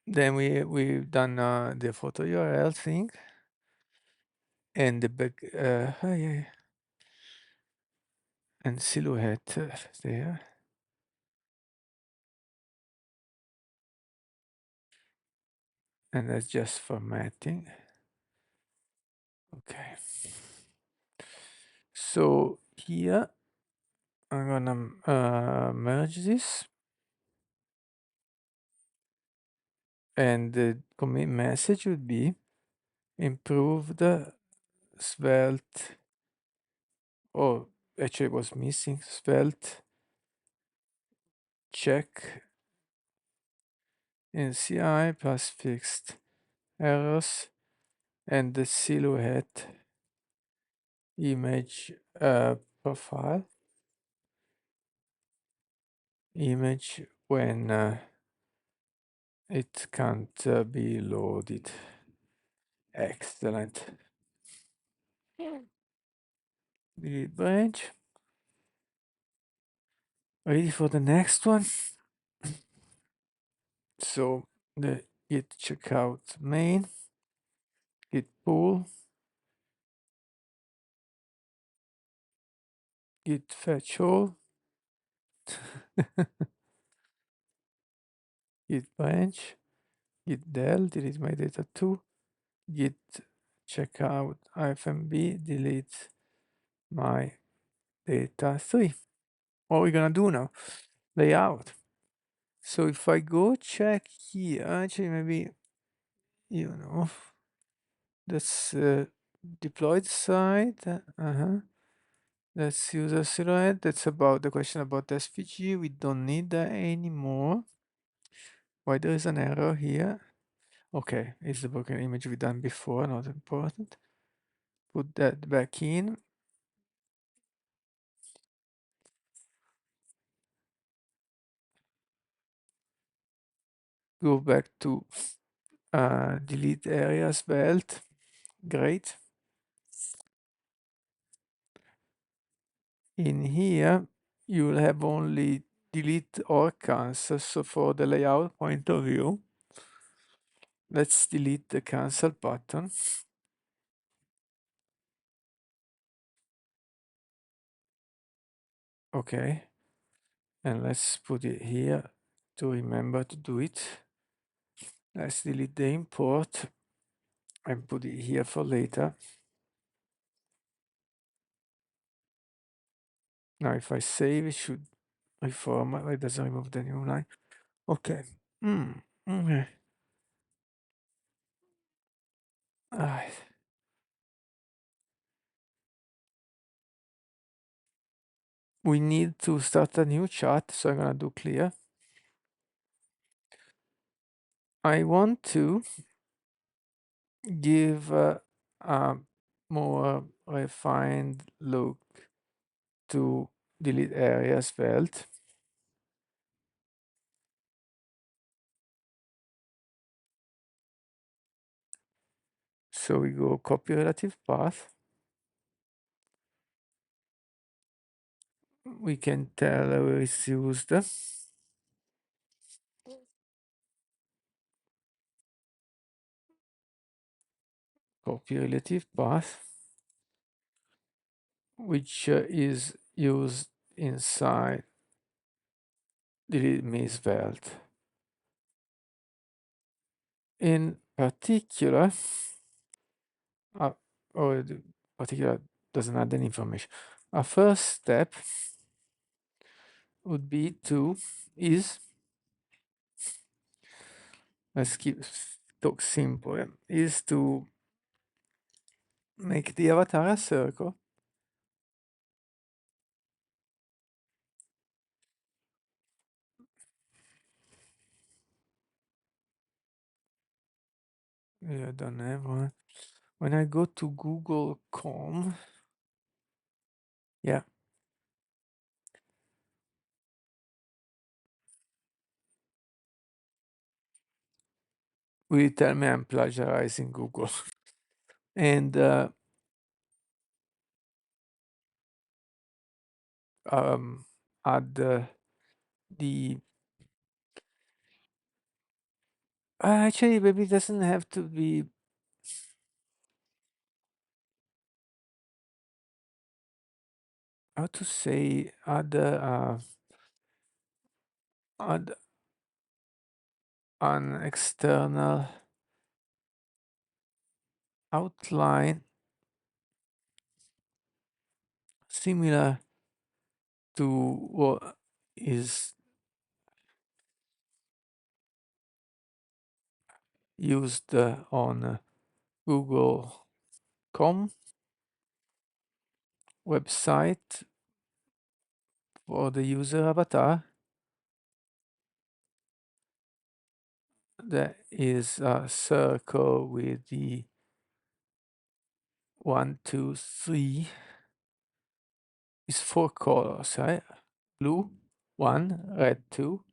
Then we've done the photo URL thing and the back and silhouette there. And that's just formatting. Okay. So here I'm gonna merge this, and the commit message would be improved Svelte. Oh, actually it was missing Svelte check in CI plus fixed errors and the silhouette image profile image when it can't be loaded. Excellent. Delete branch. Ready for the next one. So the git checkout main, git pull, git fetch all, git branch, git del, delete my data too, git checkout -b, delete my data 3. What are we gonna do now? Layout. So if I go check here, actually maybe, you know, that's deployed site. That's user thread. That's about the question about SVG. We don't need that anymore. Why there is an error here? Okay, it's the broken image we done before, not important. Put that back in. Go back to delete areas belt. Great. In here, you'll have only delete or cancel. So for the layout point of view, let's delete the cancel button. Okay. And let's put it here to remember to do it. Let's delete the import and put it here for later. Now if I save, it should reformat. It doesn't remove the new line. Okay. Okay. Alright. We need to start a new chat, so I'm gonna do clear. I want to give a more refined look to delete areas belt. So we go copy relative path. We can tell where it's used. Copy relative path, which is used inside delete me Svelte. In particular, or the particular doesn't add any information. Our first step would be let's keep talk simple, is to make the avatar a circle. Yeah, I don't have one. When I go to Google.com, yeah, will it tell me I'm plagiarizing Google? And add the actually maybe it doesn't have to be how to say add add an external outline similar to what is used on Google.com website for the user avatar. That is a circle with the 1, 2, 3. It's 4 colors, right? Blue 1, red 2,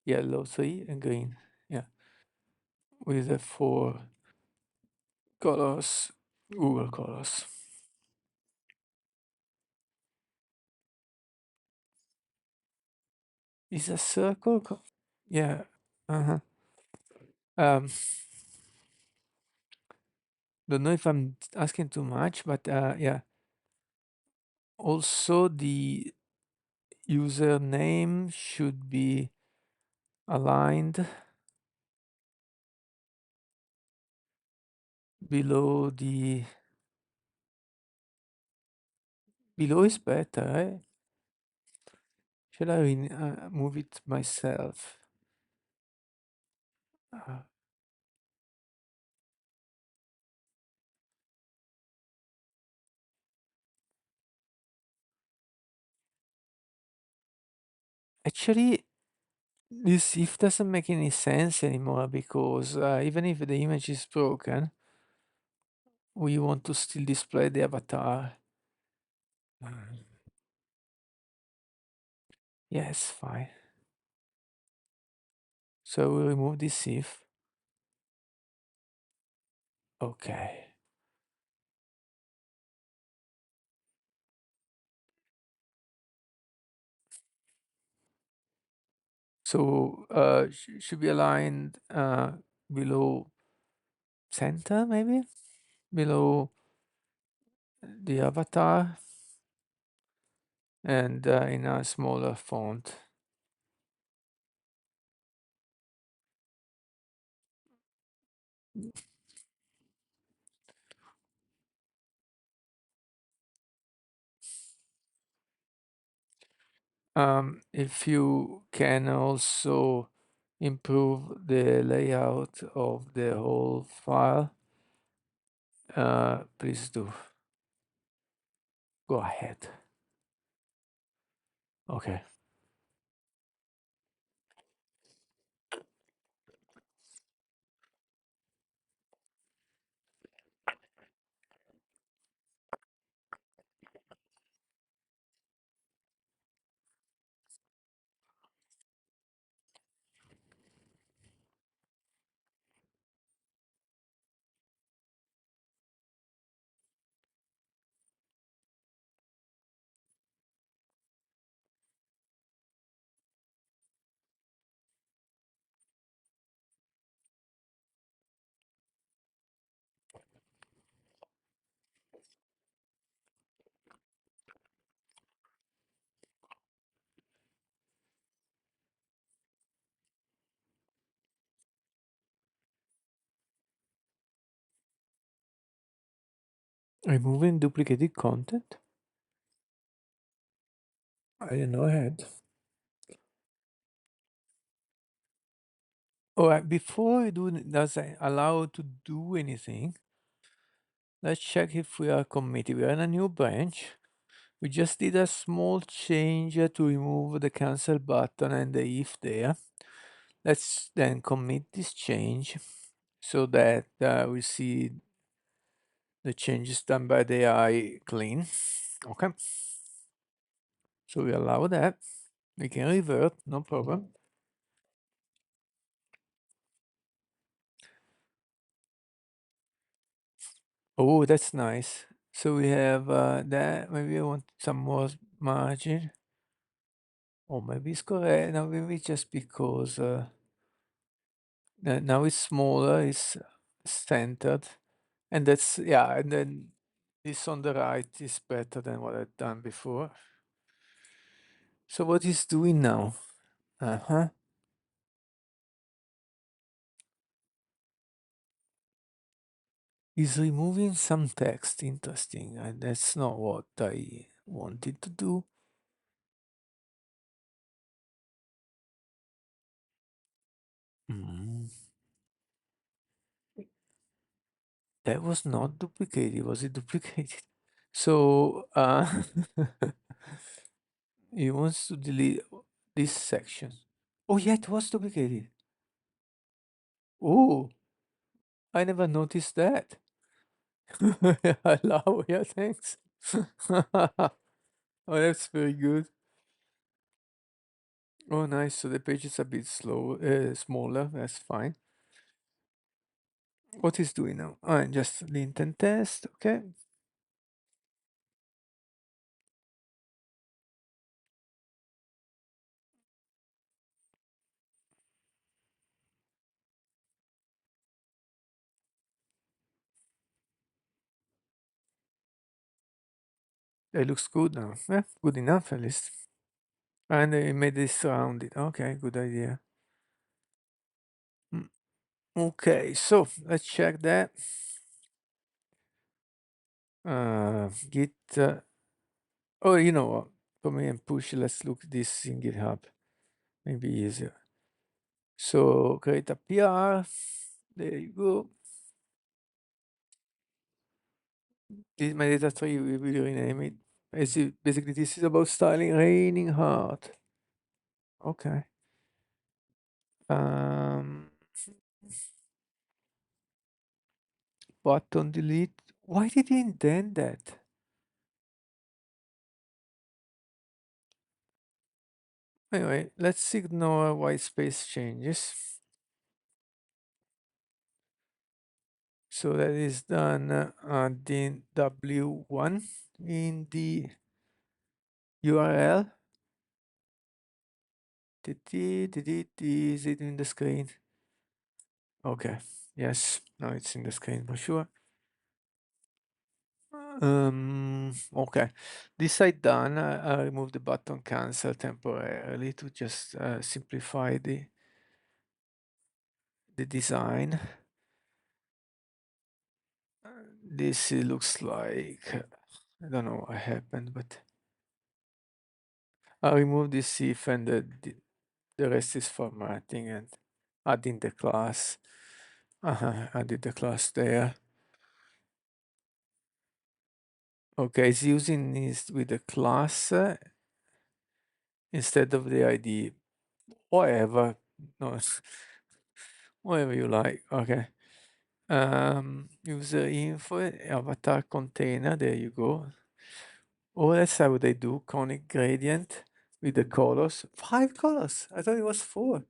yellow 3, and green. Yeah, with the 4 colors, Google colors. Is a circle? Yeah. Um, don't know if I'm asking too much, but yeah. Also, the username should be aligned below the Below is better, right? Shall I move it myself? Uh, Actually, this if doesn't make any sense anymore because even if the image is broken, we want to still display the avatar. Mm. Yes, fine. So we remove this if. Okay. So should be aligned below center, maybe below the avatar and in a smaller font. If you can also improve the layout of the whole file, please do. Go ahead. Okay. Removing duplicated content? I didn't know ahead. All right, before we do, does it allow to do anything? Let's check if we are committed. We are in a new branch. We just did a small change to remove the cancel button and the if there. Let's then commit this change so that we see the changes done by the AI clean. Okay. So we allow that. We can revert, no problem. Oh, that's nice. So we have that. Maybe I want some more margin. Or maybe it's correct. Now maybe just because now it's smaller, it's centered. And that's, yeah, and then this on the right is better than what I've done before. So what he's doing now? Uh-huh. He's removing some text. Interesting. And that's not what I wanted to do. Mm. That was not duplicated. Was it duplicated? So he wants to delete this section. Oh yeah, it was duplicated. Oh, I never noticed that. Allow, yeah, thanks. Oh, that's very good. Oh, nice. So the page is a bit smaller. That's fine. What is doing now? Oh, just lint and test. Okay. That looks good now. Yeah, good enough at least. And they made this rounded. Okay, good idea. Mm, okay, so let's check that. Git Oh, you know what? For me and push, let's look this in GitHub. Maybe easier. So create a PR. There you go. This my data tree, we will rename it. Basically, this is about styling raining hard. Okay. Um, button delete. Why did he indent that? Anyway, let's ignore white space changes. So that is done adding W1 in the URL. Is it in the screen? Okay. Yes. Now it's in the screen for sure. Okay. This side done. I remove the button cancel temporarily to just simplify the design. This looks like I don't know what happened, but I remove this if and the rest is formatting and adding the class. Added the class there. Okay, it's using this with the class instead of the ID. Whatever. No, whatever you like. Okay. User info, avatar container. There you go. Oh, that's how they do conic gradient with the colors. 5 colors. I thought it was 4.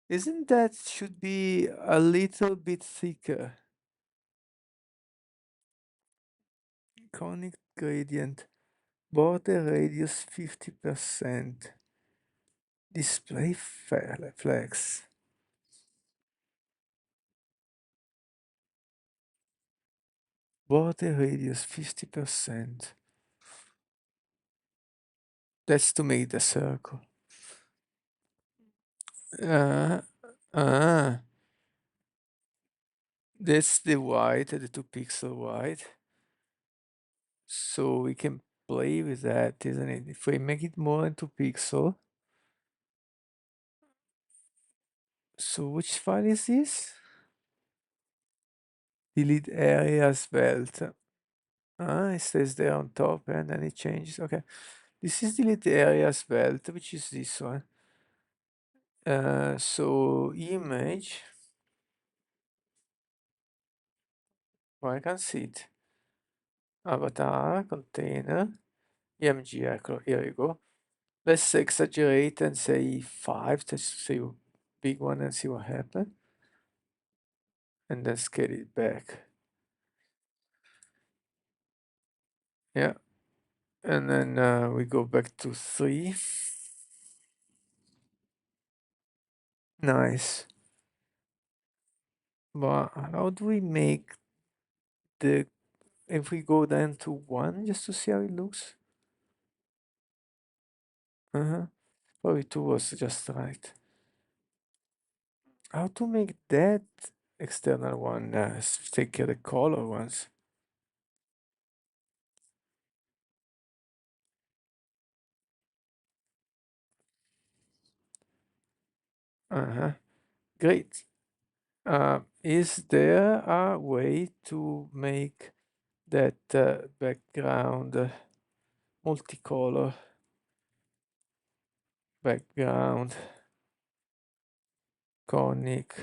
Isn't that should be a little bit thicker? Conic gradient. Border radius 50%. Display flex. Border radius 50%. That's to make the circle. Uh, uh, that's the white, the 2 pixel white. So we can play with that, isn't it? If we make it more than 2 pixel. So which file is this? Delete area Svelte. It says there on top and then it changes. Okay. This is delete area Svelte, which is this one. So image. Oh, I can see it. Avatar, container, img, here you go. Let's exaggerate and say 5, just say a big one and see what happens. And then scale it back. Yeah. And then we go back to 3. Nice. But how do we make the, if we go down to 1 just to see how it looks? Probably 2 was just right. How to make that external one take the color ones? Great. Is there a way to make that background multicolor background conic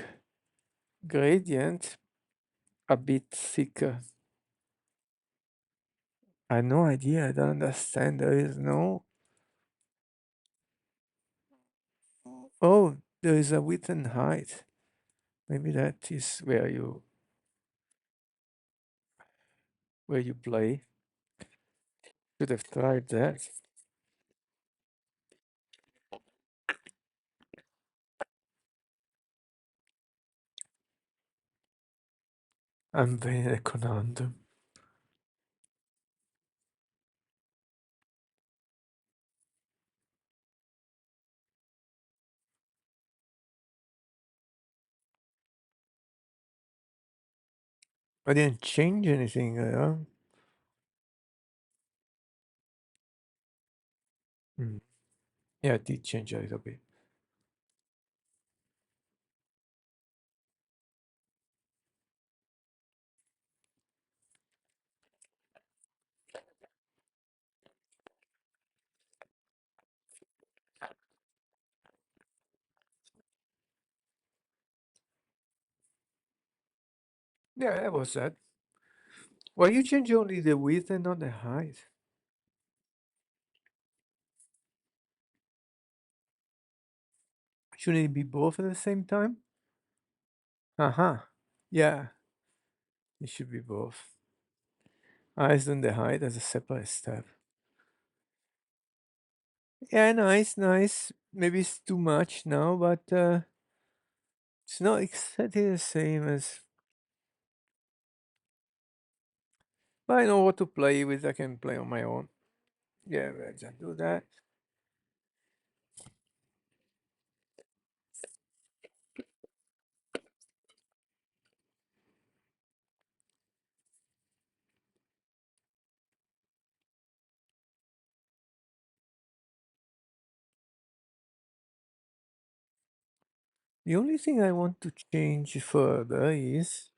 gradient a bit thicker? I have no idea. I don't understand. There is no. Oh, there is a width and height. Maybe that is where you play. Should have tried that. I'm very conundrum. I didn't change anything. Mm. Yeah, I did change a little bit. Yeah, that was that. Well, you change only the width and not the height. Shouldn't it be both at the same time? Uh-huh. Yeah, it should be both. Eyes and the height as a separate step. Yeah, nice, nice. Maybe it's too much now, but it's not exactly the same as. But I know what to play with. I can play on my own. Yeah, let's just do that. The only thing I want to change further is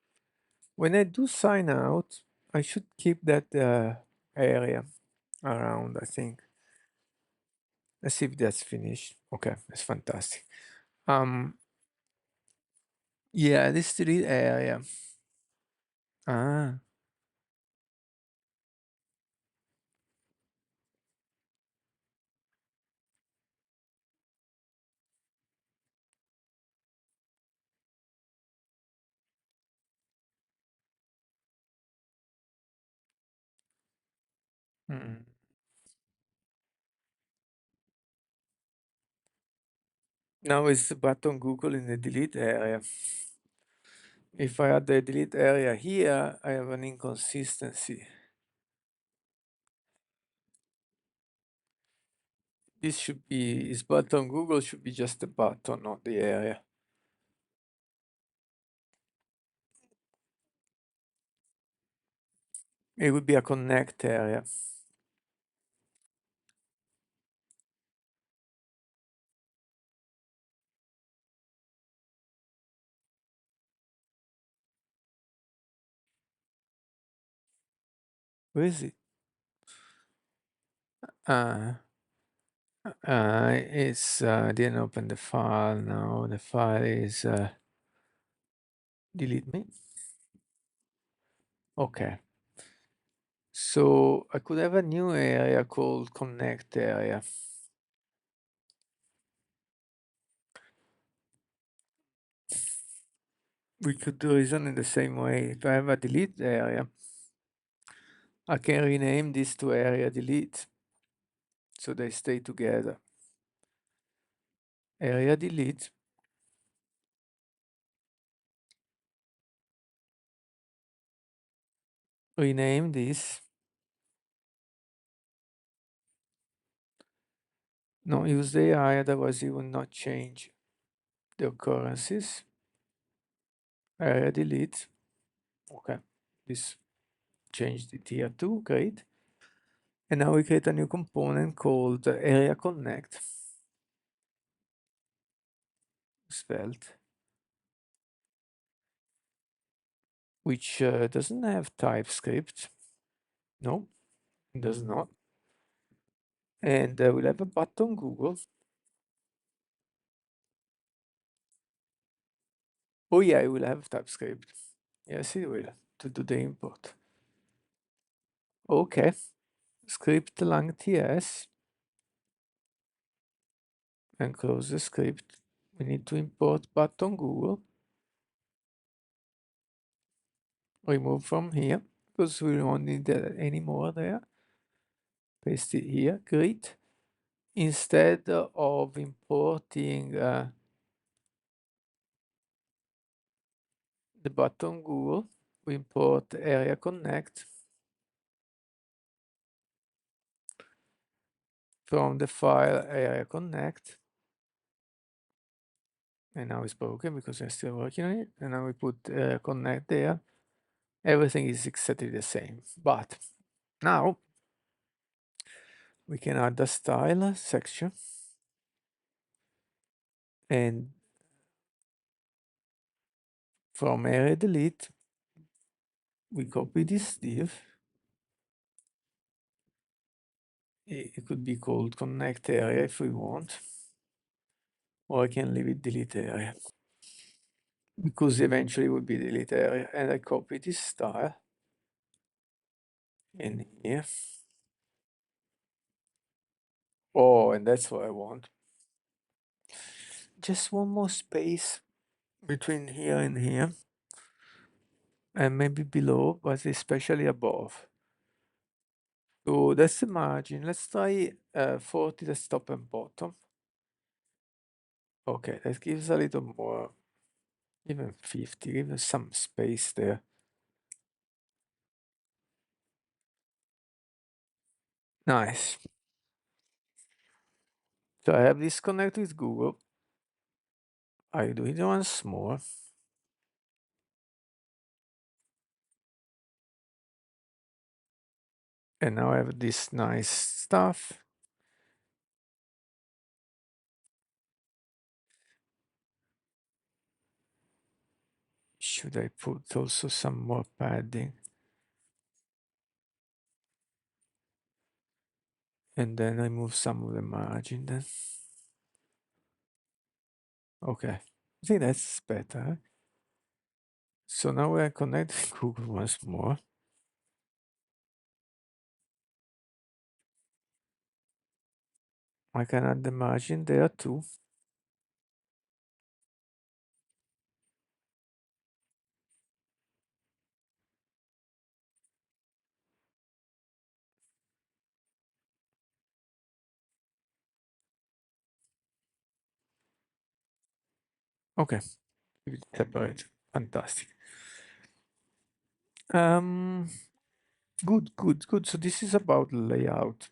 when I do sign out, I should keep that area around, I think. Let's see if that's finished. Okay, that's fantastic. Um, yeah, this delete area. Ah, mm. Now is the button Google in the delete area. If I add the delete area here, I have an inconsistency. This should be, this button Google should be just the button, not the area. It would be a connect area. Where is it? Uh, didn't open the file now. The file is delete me. Okay. So I could have a new area called connect area. We could reason in the same way. If I have a delete area, I can rename this to area delete so they stay together. Area delete. Rename this. No, use the AI, otherwise it will not change the occurrences. Area delete. Okay, this changed it here too, great. And now we create a new component called area connect. Svelte, which doesn't have TypeScript. No, it does not. And we'll have a button Google. Oh yeah, it will have TypeScript. Yes, it will, to do the import. Okay, script lang ts, and close the script. We need to import button Google. Remove from here, because we don't need that anymore there. Paste it here, great. Instead of importing the button Google, we import area connect from the file area connect. And now it's broken because I'm still working on it. And now we put connect there. everything is exactly the same. But now we can add the style section, and from area delete, we copy this div. It could be called connect area if we want, or I can leave it delete area, because eventually it will be delete area. And I copy this style in here. Oh, and that's what I want. Just one more space between here and here, and maybe below, but especially above. So that's the margin. Let's try 40 the top and bottom. Okay, that gives a little more, even 50, even some space there. Nice. So I have this connect with Google. I do it once more. And now I have this nice stuff. Should I put also some more padding? And then I move some of the margin then. Okay, I think that's better. So now we are connecting Google once more. I can add the margin there too. Okay, keep it separate. Fantastic. Good. So this is about layout.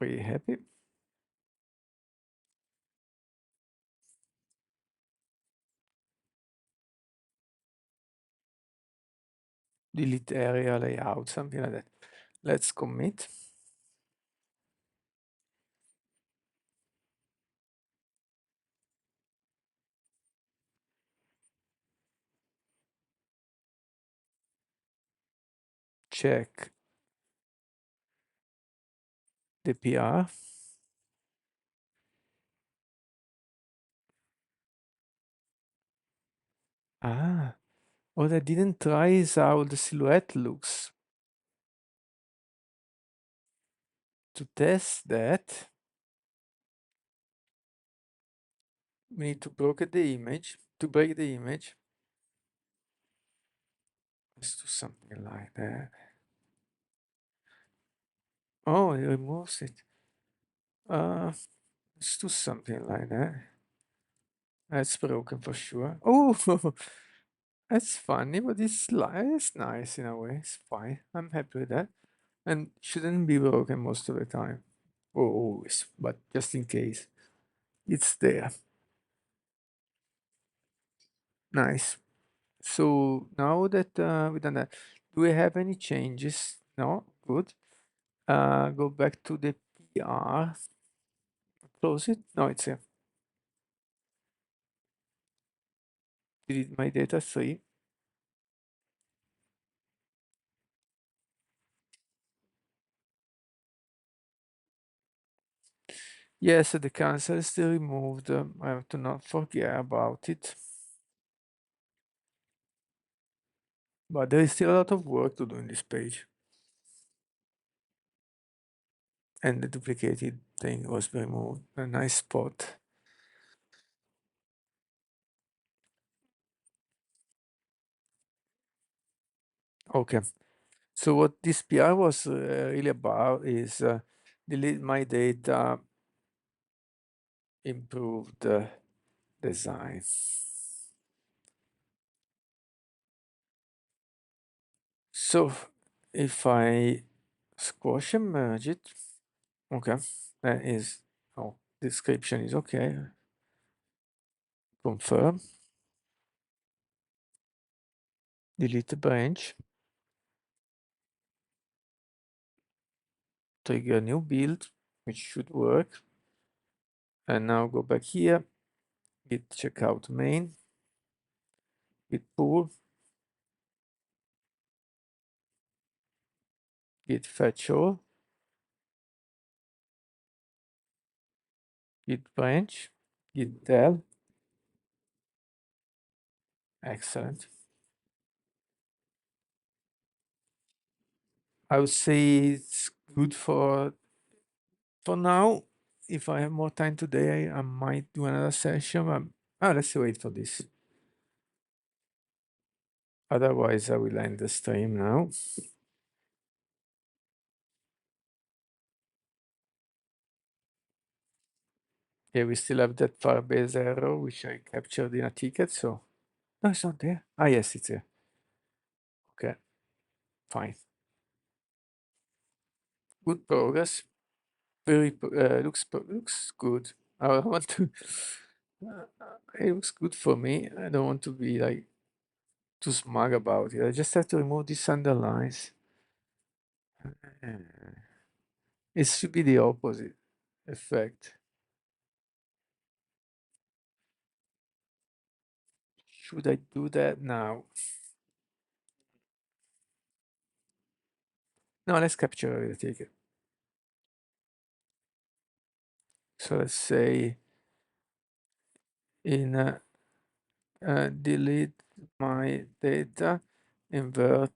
Pretty happy. Delete area layout, something like that. Let's commit. Check the PR. Ah, what I didn't try is how the silhouette looks. To test that, we need to break the image. To break the image, let's do something like that. Oh, it removes it. Let's do something like that. That's broken for sure. Oh, that's funny, but it's nice in a way. It's fine. I'm happy with that. And shouldn't be broken most of the time. Or always, but just in case. It's there. Nice. So now that we've done that, do we have any changes? No? Good. Go back to the PR. Close it. No, it's here. Delete my data 3. Yes, the cancel is still removed. I have to not forget about it. But there is still a lot of work to do in this page. And the duplicated thing was removed. A nice spot. Okay. So what this PR was really about is delete my data, improve the design. So if I squash and merge it, okay, that is, oh, description is okay. Confirm. delete the branch, trigger a new build, which should work. And now go back here, git checkout main, git pull, git fetch all, git branch, git del. Excellent. I would say it's good for now. If I have more time today, I might do another session. Let's wait for this. Otherwise, I will end the stream now. Yeah, we still have that Firebase error, which I captured in a ticket. So, no, it's not there. Ah, yes, it's there. Okay, fine. Good progress. Looks good. I want to. It looks good for me. I don't want to be like too smug about it. I just have to remove these underlines. It should be the opposite effect. Should I do that now? No, let's capture the ticket. So let's say in delete my data, invert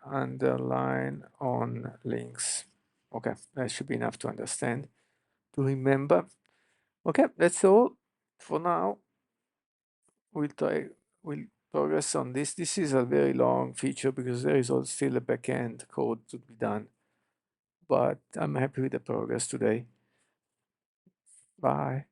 underline on links. Okay, that should be enough to understand, to remember. Okay, that's all for now. We'll progress on this. This is a very long feature because there is all still a backend code to be done. But I'm happy with the progress today. Bye.